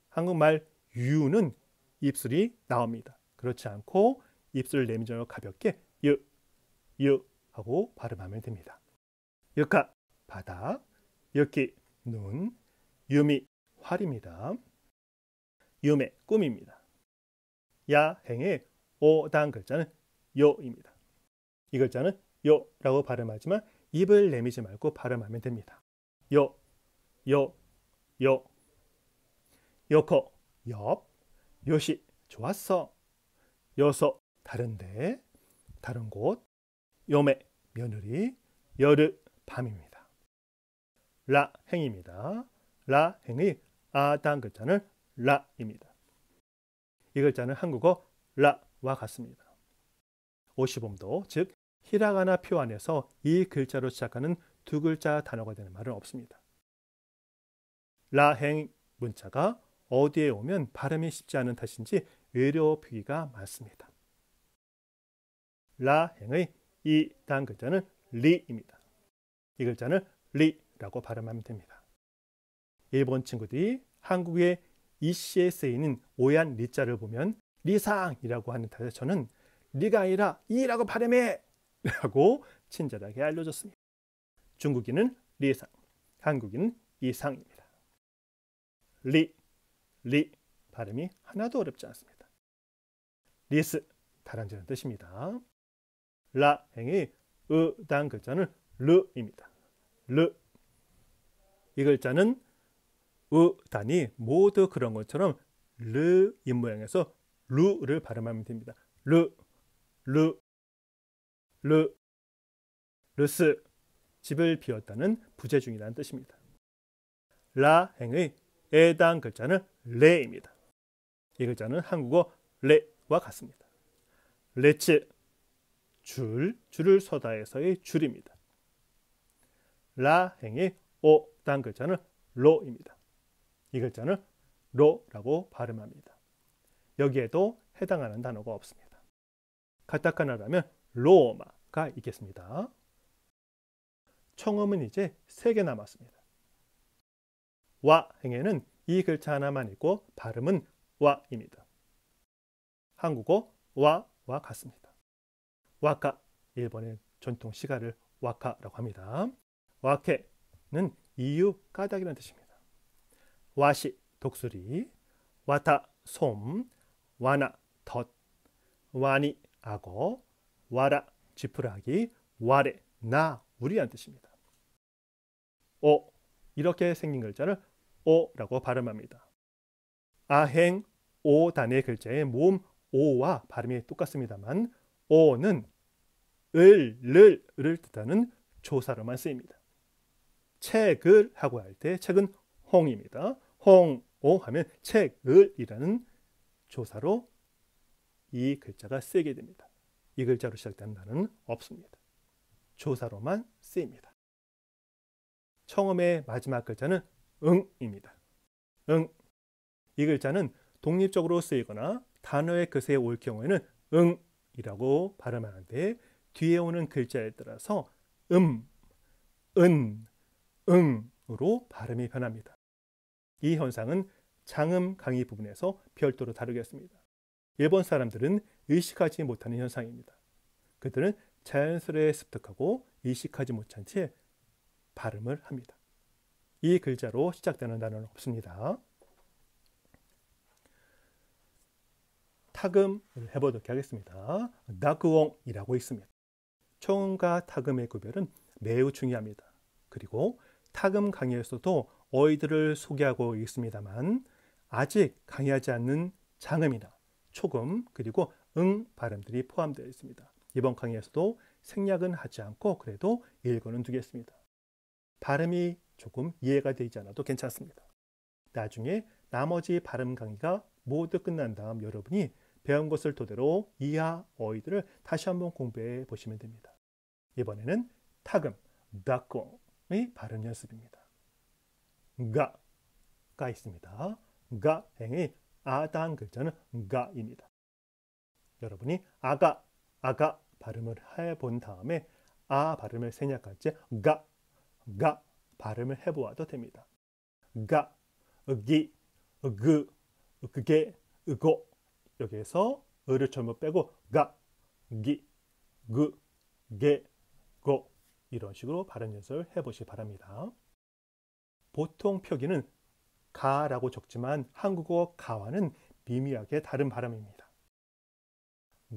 한국말 유는 입술이 나옵니다. 그렇지 않고 입술을 내밀어 가볍게 유 하고 발음하면 됩니다. 유카 바다, 유키 눈, 유미 활입니다. 유메 꿈입니다. 야행의 오단 글자는 요입니다. 이 글자는 요라고 발음하지만 입을 내미지 말고 발음하면 됩니다. 요, 요, 요. 요코 옆, 요시 좋았어. 요소 다른데, 다른 곳. 요메 며느리, 여르 밤입니다. 라행입니다. 라행의 아단 글자는 라입니다. 이 글자는 한국어 라와 같습니다. 오시범도 즉 히라가나 표 안에서 이 글자로 시작하는 두 글자 단어가 되는 말은 없습니다. 라행 문자가 어디에 오면 발음이 쉽지 않은 탓인지 외래어 표기가 많습니다. 라행의 이 단 글자는 리입니다. 이 글자는 리라고 발음하면 됩니다. 일본 친구들이 한국의 이씨에 쓰이는 오얀 리자를 보면 리상이라고 하는 탓에 저는 리가 아니라 이라고 발음해! 라고 친절하게 알려줬습니다. 중국인은 리상, 한국인은 이상입니다. 리 발음이 하나도 어렵지 않습니다. 리스 다람쥐라는 뜻입니다. 라행의 으단 글자는 르입니다. 르. 이 글자는 으단이 모두 그런 것처럼 르 입모양에서 루를 발음하면 됩니다. 르스 집을 비웠다는 부재중이라는 뜻입니다. 라행의 에단 글자는 레입니다. 이 글자는 한국어 레와 같습니다. 레츠 줄을 서다에서의 줄입니다. 라행의 오단 글자는 로입니다. 이 글자는 로라고 발음합니다. 여기에도 해당하는 단어가 없습니다. 카타카나라면 로마가 있겠습니다. 청음은 이제 3개 남았습니다. 와행에는 이 글자 하나만 있고 발음은 와입니다. 한국어 와와 같습니다. 와카, 일본의 전통 시가를 와카라고 합니다. 와케는 이유, 까닭이라는 뜻입니다. 와시, 독수리, 와타, 솜, 와나, 덫, 와니, 악어, 와라, 지푸라기, 와레, 나, 우리라는 뜻입니다. 오, 이렇게 생긴 글자를 오라고 발음합니다. 아행, 오단의 글자의 모음 오와 발음이 똑같습니다만 오는 을을 뜻하는 조사로만 쓰입니다. 책을 하고 할 때 책은 홍입니다. 홍오 하면 책을이라는 조사로 이 글자가 쓰이게 됩니다. 이 글자로 시작되는 단어는 없습니다. 조사로만 쓰입니다. 청음의 마지막 글자는 응입니다. 응. 이 글자는 독립적으로 쓰이거나 단어의 끝에 올 경우에는 응이라고 발음하는데 뒤에 오는 글자에 따라서 응으로 발음이 변합니다. 이 현상은 장음 강의 부분에서 별도로 다루겠습니다. 일본 사람들은 의식하지 못하는 현상입니다. 그들은 자연스레 습득하고 의식하지 못한 채 발음을 합니다. 이 글자로 시작되는 단어는 없습니다. 타금을 해보도록 하겠습니다. 나그옹이라고 있습니다. 청음과 타금의 구별은 매우 중요합니다. 그리고 타금 강의에서도 어휘들을 소개하고 있습니다만 아직 강의하지 않는 장음이나 초금 그리고 응 발음들이 포함되어 있습니다. 이번 강의에서도 생략은 하지 않고 그래도 일권은 두겠습니다. 발음이 조금 이해가 되지 않아도 괜찮습니다. 나중에 나머지 발음 강의가 모두 끝난 다음 여러분이 배운 것을 토대로 이하 어휘들을 다시 한번 공부해 보시면 됩니다. 이번에는 타금, 다콩의 발음 연습입니다. 가가 있습니다. 가행의 아단 글자는 가입니다. 여러분이 아가 발음을 해본 다음에 아 발음을 생략할 때 가 발음을 해보아도 됩니다. 가, 기, 그, 그게, 으고 여기에서 을을 전부 빼고 가, 기, 그, 게, 고 이런 식으로 발음 연습을 해보시기 바랍니다. 보통 표기는 가라고 적지만 한국어 가와는 미미하게 다른 발음입니다.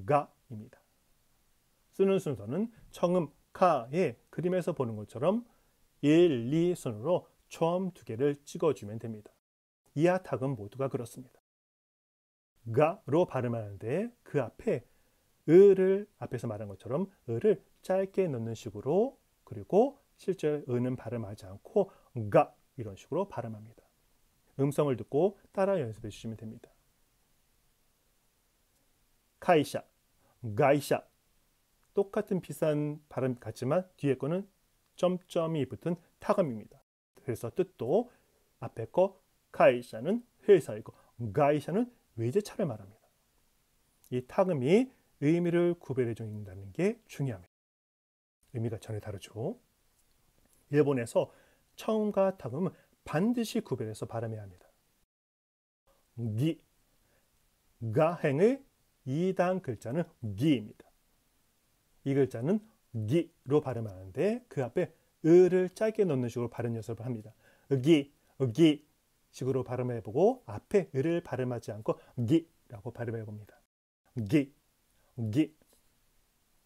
가입니다. 쓰는 순서는 청음 카의 그림에서 보는 것처럼 1, 2 순으로 처음 두 개를 찍어주면 됩니다. 이하 탁은 모두가 그렇습니다. 가로 발음하는데 그 앞에 을을 앞에서 말한 것처럼 을을 짧게 넣는 식으로, 그리고 실제 을은 발음하지 않고 가 이런 식으로 발음합니다. 음성을 듣고 따라 연습해 주시면 됩니다. 카이샤, 가이샤 똑같은 비슷한 발음 같지만 뒤에 거는 점점이 붙은 타감입니다. 그래서 뜻도 앞에 거 카이샤는 회사이고 가이샤는 외제차를 말합니다. 이 타금이 의미를 구별해 준다는 게 중요합니다. 의미가 전혀 다르죠. 일본에서 청음과 타금은 반드시 구별해서 발음해야 합니다. 기, 가행의 2단 글자는 기입니다. 이 글자는 기로 발음하는데 그 앞에 을을 짧게 넣는 식으로 발음 연습을 합니다. 기, 기 식으로 발음해보고 앞에 을을 발음하지 않고 기라고 발음해봅니다. 기, 기.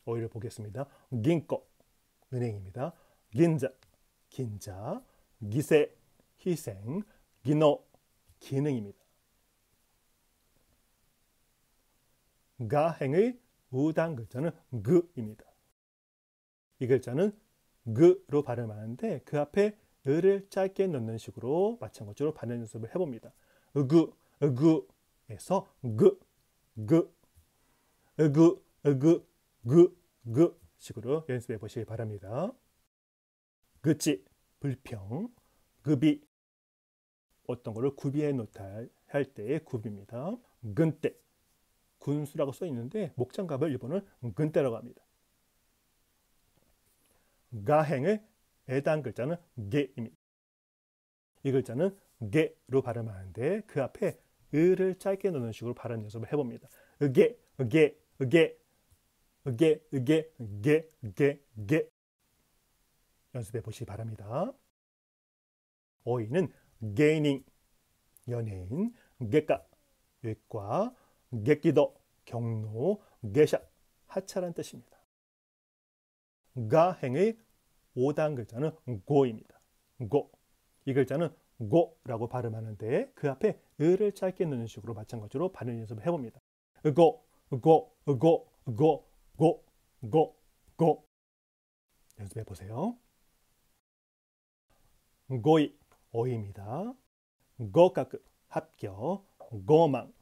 오히려 보겠습니다. 긴코, 은행입니다. 긴자, 긴자. 기세, 희생. 기노, 기능입니다. 가행의 우단 글자는 그입니다. 이 글자는 그로 발음하는데 그 앞에 을을 짧게 넣는 식으로 마찬가지로 발음 연습을 해봅니다. 으그에서 그 식으로 연습해 보시기 바랍니다. 그치, 불평, 급이 어떤 거를 구비해 놓다 할 때의 굽입니다. 근때, 군수라고 써 있는데 목장갑을 일본은 근때라고 합니다. 가행의 애단 글자는 게입니다. 이 글자는 게로 발음하는데 그 앞에 을을 짧게 넣는 식으로 발음 연습을 해봅니다. 게 연습해 보시기 바랍니다. 어휘는 게이닝, 연예인, 객가, 외과, 객기도, 경로, 게샤, 하차란 뜻입니다. 가행의 5단 글자는 고입니다. 고. 이 글자는 고라고 발음하는데 그 앞에 을을 짧게 넣는 식으로 마찬가지로 발음 연습을 해봅니다. 고 연습해 보세요. 고이, 어휘입니다. 고각, 합격. 고만,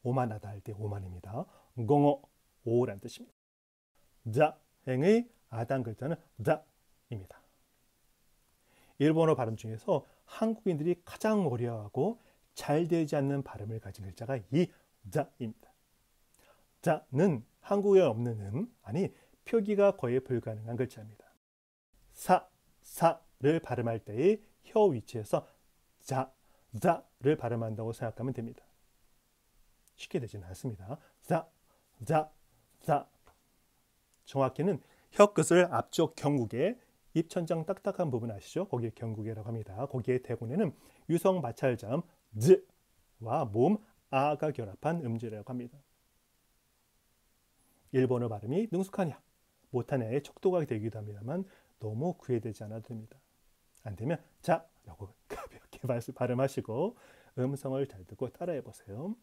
오만하다 할 때 오만입니다. 공어, 오란 뜻입니다. 자행의 아단 글자는 자입니다. 일본어 발음 중에서 한국인들이 가장 어려워하고 잘 되지 않는 발음을 가진 글자가 이 자입니다. 자는 한국에 없는 아니 표기가 거의 불가능한 글자입니다. 사를 발음할 때의 혀 위치에서 자를 발음한다고 생각하면 됩니다. 쉽게 되지는 않습니다. 자. 정확히는 혀 끝을 앞쪽 경국에 입천장 딱딱한 부분 아시죠? 거기에 경국이라고 합니다. 거기에 대군에는 유성 마찰자음 즈와 모음 아가 결합한 음질이라고 합니다. 일본어 발음이 능숙하냐 못하냐의 척도가 되기도 합니다만 너무 구애되지 않아도 됩니다. 안 되면 자라고 가볍게 발음하시고 음성을 잘 듣고 따라해 보세요.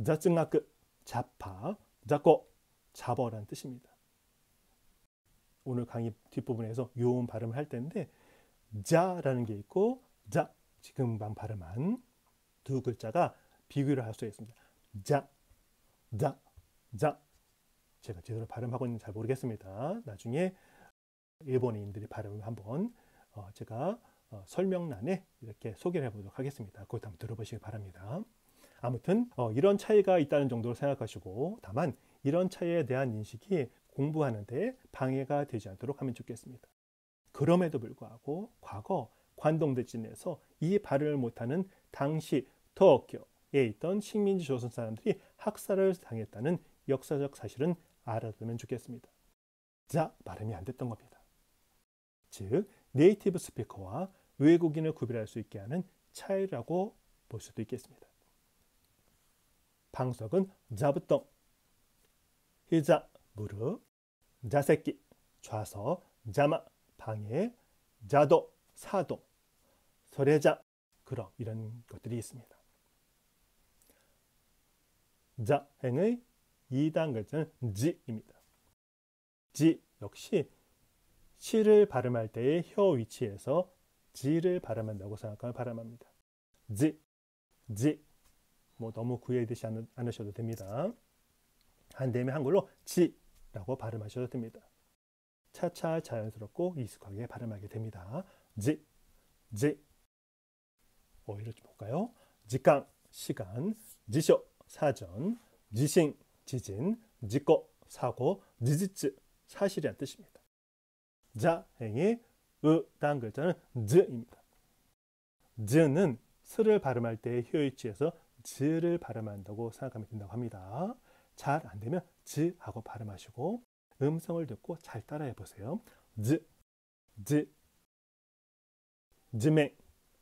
자증학급 자파, 자고, 자버라는 뜻입니다. 오늘 강의 뒷부분에서 요음 발음을 할 텐데 자라는 게 있고 자, 지금만 발음한 두 글자가 비교를 할 수 있습니다. 자. 제가 제대로 발음하고 있는지 잘 모르겠습니다. 나중에 일본인들이 발음을 한번 제가 설명란에 이렇게 소개를 해보도록 하겠습니다. 그것 한번 들어보시기 바랍니다. 아무튼 이런 차이가 있다는 정도로 생각하시고 다만 이런 차이에 대한 인식이 공부하는데 방해가 되지 않도록 하면 좋겠습니다. 그럼에도 불구하고 과거 관동대진에서 이 발음을 못하는 당시 도쿄 있던 식민지 조선 사람들이 학살을 당했다는 역사적 사실은 알아두면 좋겠습니다. 자 발음이 안 됐던 겁니다. 즉 네이티브 스피커와 외국인을 구별할 수 있게 하는 차이라고 볼 수도 있겠습니다. 방석은 자부덩, 희자 무릎, 자새끼 좌석, 자마 방해, 자도 사동, 설해자 그럼 이런 것들이 있습니다. 자행의 2단 글자는 지입니다. 지 역시 시를 발음할 때의 혀 위치에서 지를 발음한다고 생각하면 발음합니다. 지 뭐 너무 구애되지 않으셔도 됩니다. 안 되면 한글로 지라고 발음하셔도 됩니다. 차차 자연스럽고 익숙하게 발음하게 됩니다. 지 오히려 좀 볼까요? 지강 시간, 지쇼 사전, 지싱 지진, 지거 사고, 지지츠 사실이란 뜻입니다. 자행의 단 글자는 즈입니다. 즈는 스를 발음할 때의 혀위치에서 즈를 발음한다고 생각하면 된다고 합니다. 잘 안되면 즈 하고 발음하시고 음성을 듣고 잘 따라해 보세요. 지맹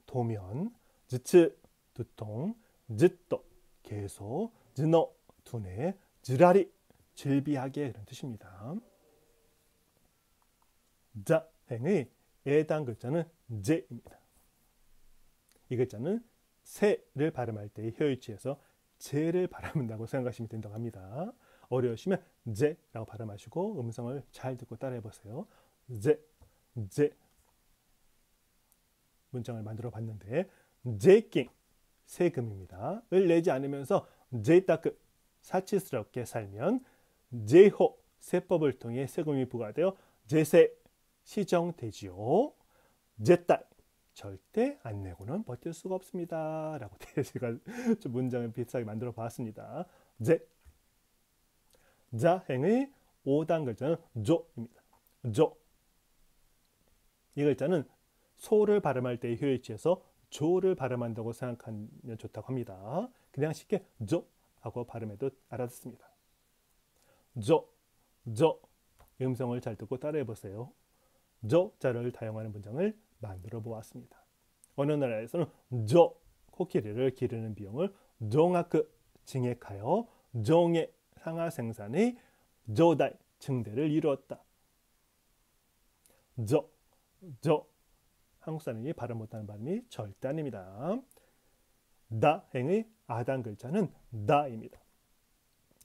도면, 지츠 두통, 지또 개소, 지노 두뇌, 지라리 질비하게 이런 뜻입니다. 자행의 애단 글자는 제입니다. 이 글자는 새를 발음할 때의 혀위치에서 제를 발음한다고 생각하시면 된다고 합니다. 어려우시면 제라고 발음하시고 음성을 잘 듣고 따라해 보세요. 제 문장을 만들어 봤는데 제킹 세금입니다. 을 내지 않으면서 제이타크 사치스럽게 살면 제호 세법을 통해 세금이 부과되어 제세 시정되지요. 제딸 절대 안 내고는 버틸 수가 없습니다. 라고 제가 좀 문장을 비슷하게 만들어 봤습니다. 자행의 5단 글자는 조입니다. 이 글자는 소를 발음할 때의 혀위치에서 조를 발음한다고 생각하면 좋다고 합니다. 그냥 쉽게 조 하고 발음해도 알아듣습니다. 조 음성을 잘 듣고 따라해 보세요. 조자를 다용하는 문장을 만들어 보았습니다. 어느 나라에서는 조 코끼리를 기르는 비용을 종아크 증액하여 종의 상하 생산의 조달 증대를 이루었다. 조 한국 사람이 발음 못하는 발음이 절대 아닙니다. 다행의 아단 글자는 다입니다.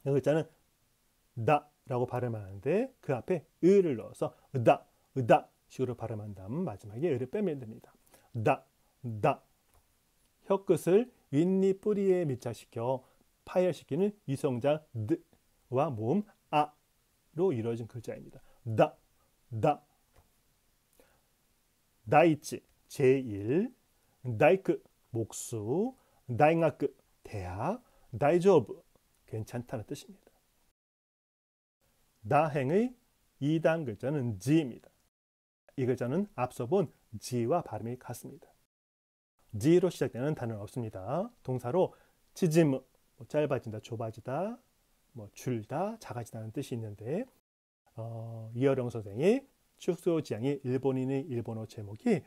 이 글자는 다라고 발음하는데 그 앞에 을을 넣어서 으다 식으로 발음한 다음 마지막에 을을 빼면 됩니다. 다 혀끝을 윗니 뿌리에 밀착시켜 파열시키는 위성자 드와 모음 아로 이루어진 글자입니다. 다이치 제1, 다이크 목수, 다이가크 대학, 다이조브 괜찮다는 뜻입니다. 다행의 2단 글자는 지입니다. 이 글자는 앞서 본 지와 발음이 같습니다. 지로 시작되는 단어는 없습니다. 동사로 치지무 짧아진다, 좁아지다, 줄다, 작아지다는 뜻이 있는데 이어령 선생의 축소지향의 일본인의 일본어 제목이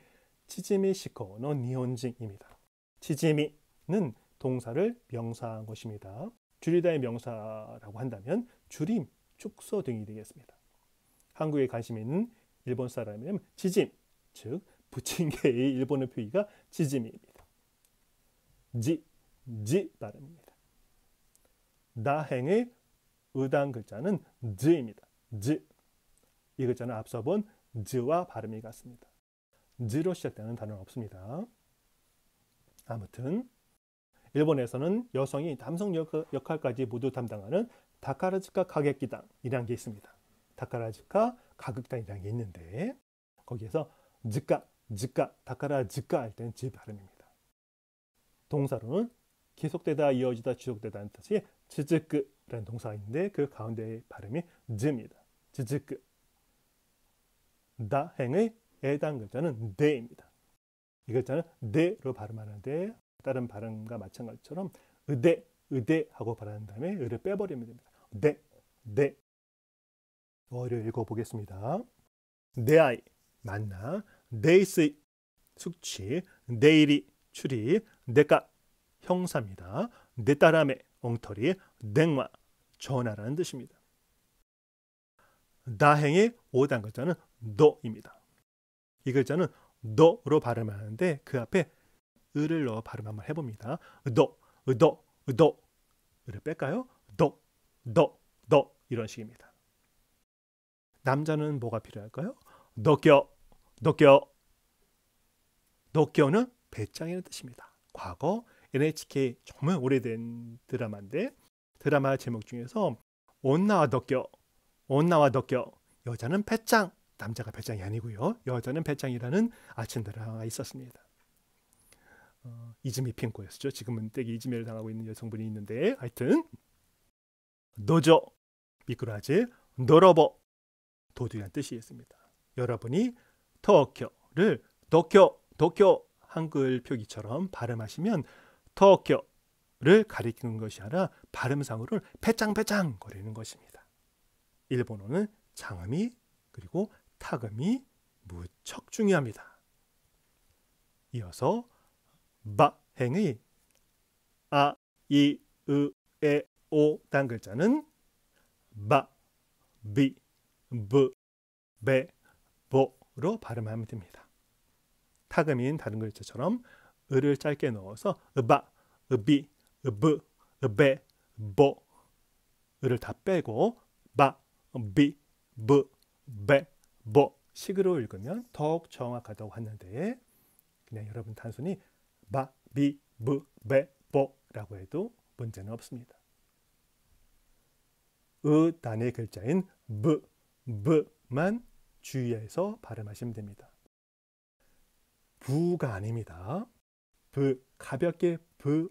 치지미 시코노 니혼징입니다. 치지미는 동사를 명사한 것입니다. 줄이다의 명사라고 한다면 줄임, 축소 등이 되겠습니다. 한국에 관심 있는 일본 사람이라면 치짐, 즉 부침개의 일본어 표기가 치지미입니다. 지 발음입니다. 다행의 의단 글자는 즈입니다. 이 글자는 앞서 본 즈와 발음이 같습니다. 즈로 시작되는 단어는 없습니다. 아무튼 일본에서는 여성이 남성 역할까지 모두 담당하는 다카라즈카 가객기당이라는 게 있습니다. 다카라즈카 가극단이라는 게 있는데 거기에서 즈카, 다카라즈카 할 때는 즈 발음입니다. 동사로는 계속되다, 이어지다, 지속되다는 뜻이 즈즈크라는 동사가 있는데 그 가운데의 발음이 즈입니다. 즈즈크. 다행의 애단 글자는 네입니다. 이 글자는 네로 발음하는데 다른 발음과 마찬가지처럼 의대 하고 발음한 다음에 의를 빼버리면 됩니다. 네. 어를 읽어보겠습니다. 내 아이 만나, 네이스 숙취, 내일이 출입, 내가 형사입니다. 내 딸아메 엉터리, 냉마 전화라는 뜻입니다. 나행의 5단글자는 너입니다. 이 글자는 너로 발음하는데 그 앞에 을을 넣어 발음 한번 해봅니다. 너 을을 뺄까요? 너 이런 식입니다. 남자는 뭐가 필요할까요? 너껴는 배짱이라는 뜻입니다. 과거 NHK 정말 오래된 드라마인데 드라마 제목 중에서 온나와 너껴 여자는 배짱, 남자가 배짱이 아니고요. 여자는 배짱이라는 아침 드라마가 있었습니다. 이즈미 핑크였죠. 지금은 떼기 이즈미를 당하고 있는 여성분이 있는데 하여튼 노조 미꾸라지 너러버 도둑이라는 뜻이 있습니다. 여러분이 터키를 도쿄 한글 표기처럼 발음하시면 터키를 가리키는 것이 아니라 발음상으로 배짱 거리는 것입니다. 일본어는 장음이 그리고 타음이 무척 중요합니다. 이어서 바행의 아, 이, 으, 에, 오 단글자는 바, 비, 브, 베, 보로 발음하면 됩니다. 타금인 다른 글자처럼 을을 짧게 넣어서 으바, 으비, 으브, 으베, 보 을을 다 빼고 바, 비, 브, 베, 보 식으로 읽으면 더욱 정확하다고 하는데 그냥 여러분 단순히 바, 비, 브, 베, 보라고 해도 문제는 없습니다. 단의 글자인 브만 주의해서 발음하시면 됩니다. 부가 아닙니다. 가볍게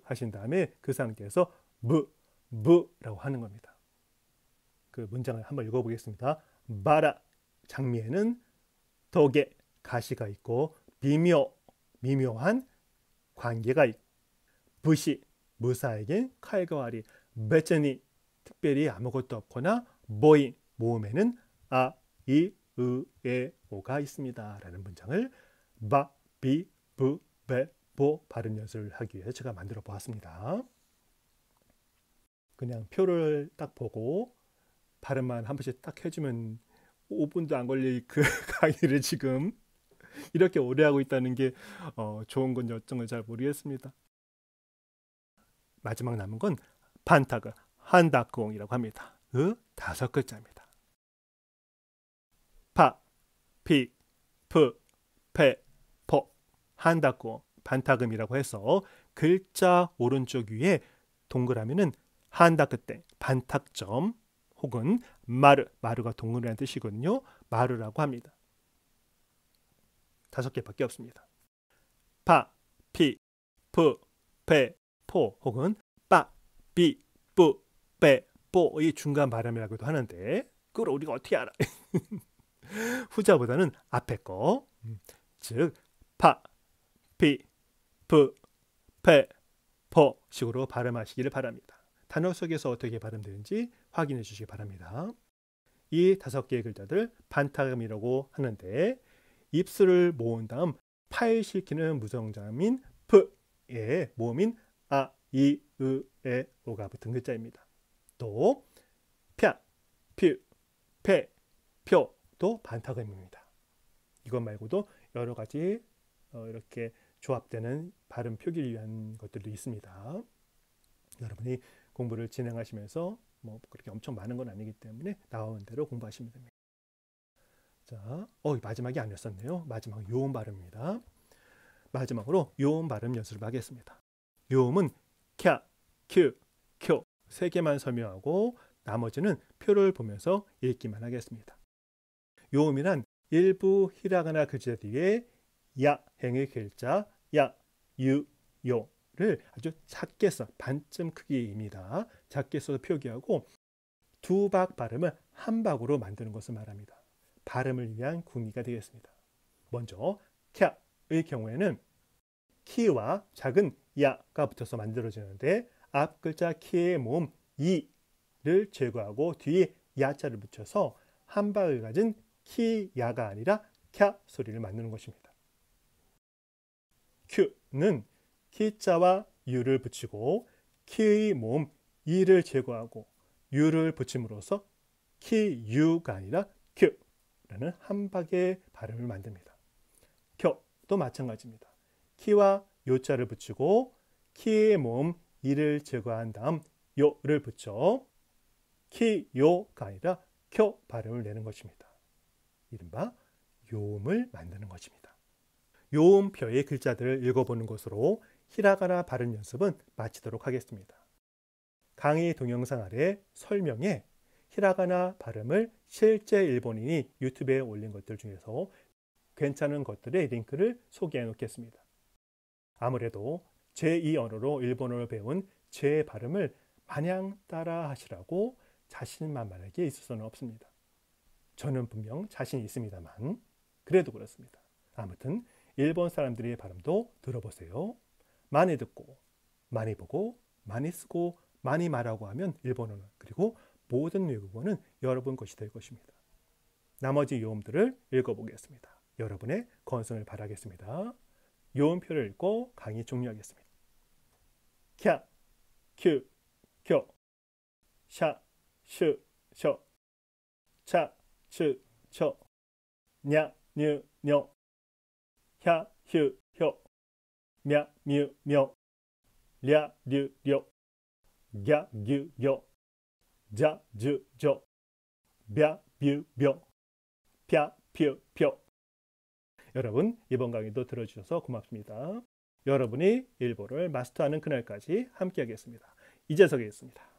하신 다음에 그 상태에서 부라고 하는 겁니다. 그 문장을 한번 읽어보겠습니다. 바라 장미에는 덕에 가시가 있고 미묘한 관계가 있고 부시 무사에겐 칼과 와리 배천이 특별히 아무것도 없거나 모음에는 아, 이, 으, 에, 오가 있습니다. 라는 문장을 바, 비, 부, 베, 보 발음 연습을 하기 위해 제가 만들어 보았습니다. 그냥 표를 딱 보고 발음만 한 번씩 딱 해주면 5분도 안 걸릴 그 강의를 지금 이렇게 오래 하고 있다는 게 좋은 건지 어쩐 건지 잘 모르겠습니다. 마지막 남은 건 반타그 한다크옹이라고 합니다. 그 5글자입니다. 파, 피, 프, 페, 포 한다크옹 반타금이라고 해서 글자 오른쪽 위에 동그라미는 한다크땡 반탁점 혹은 마르가 동그라미라는 뜻이거든요. 마르라고 합니다. 5개밖에 없습니다. 파, 피, 프, 페, 포 혹은 빠, 비, 뿌, 빼, 뽀의 중간 발음이라고도 하는데 그걸 우리가 어떻게 알아? 후자보다는 앞에 거, 즉 파, 피, 프, 페, 포 식으로 발음하시기를 바랍니다. 단어 속에서 어떻게 발음되는지 확인해 주시기 바랍니다. 이 5개의 글자들 반타음이라고 하는데 입술을 모은 다음 파일시키는 무성자음인 프의 모음인 아, 이, 으, 에, 오가 붙은 글자입니다. 또 펴, 퓨, 페, 표도 반타음입니다. 이것 말고도 여러 가지 이렇게 조합되는 발음 표기를 위한 것들도 있습니다. 여러분이 공부를 진행하시면서 뭐 그렇게 엄청 많은 건 아니기 때문에 나오는 대로 공부하시면 됩니다. 자, 마지막이 아니었었네요. 마지막 요음 발음입니다. 마지막으로 요음 발음 연습을 하겠습니다. 요음은 캬, 큐, 쿄 3개만 설명하고 나머지는 표를 보면서 읽기만 하겠습니다. 요음이란 일부 히라가나 글자 뒤에 야행의 글자 야, 유, 요를 아주 작게 써 반쯤 크기입니다. 작게 써서 표기하고 2박 발음을 한 박으로 만드는 것을 말합니다. 발음을 위한 궁리가 되겠습니다. 먼저 캬의 경우에는 키와 작은 야가 붙어서 만들어지는데 앞 글자 키의 모음 이를 제거하고 뒤에 야자를 붙여서 한박을 가진 키야가 아니라 캬 소리를 만드는 것입니다. 큐는 키자와 유를 붙이고 키의 모음 이를 제거하고 유를 붙임으로써 키유가 아니라 큐라는 한박의 발음을 만듭니다. 켜도 마찬가지입니다. 키와 요자를 붙이고 키의 모음 이를 제거한 다음 요를 붙여 키요가 아니라 켜 발음을 내는 것입니다. 이른바 요음을 만드는 것입니다. 요음표의 글자들을 읽어보는 것으로 히라가나 발음 연습은 마치도록 하겠습니다. 강의 동영상 아래 설명에 히라가나 발음을 실제 일본인이 유튜브에 올린 것들 중에서 괜찮은 것들의 링크를 소개해 놓겠습니다. 아무래도 제2 언어로 일본어를 배운 제 발음을 마냥 따라 하시라고 자신만만하게 있을 수는 없습니다. 저는 분명 자신이 있습니다만 그래도 그렇습니다. 아무튼 일본 사람들의 발음도 들어보세요. 많이 듣고 많이 보고 많이 쓰고 많이 말하고 하면 일본어는 그리고 모든 외국어는 여러분 것이 될 것입니다. 나머지 요음들을 읽어보겠습니다. 여러분의 건승을 바라겠습니다. 요음표를 읽고 강의 종료하겠습니다. 캬, 큐, 교, 샤, 슈, 쇼, 차, 츠, 초, 냐, 뉴, 뇨, 야, 휴, 효, 냐, 뮤, 묘, 랴, 류, 료, 야, 규, 요, 자, 주, 조, 벼, 뷰, 벼, 펴, 퓨, 표. 여러분, 이번 강의도 들어주셔서 고맙습니다. 여러분이 일본어를 마스터하는 그날까지 함께하겠습니다. 이재석이었습니다.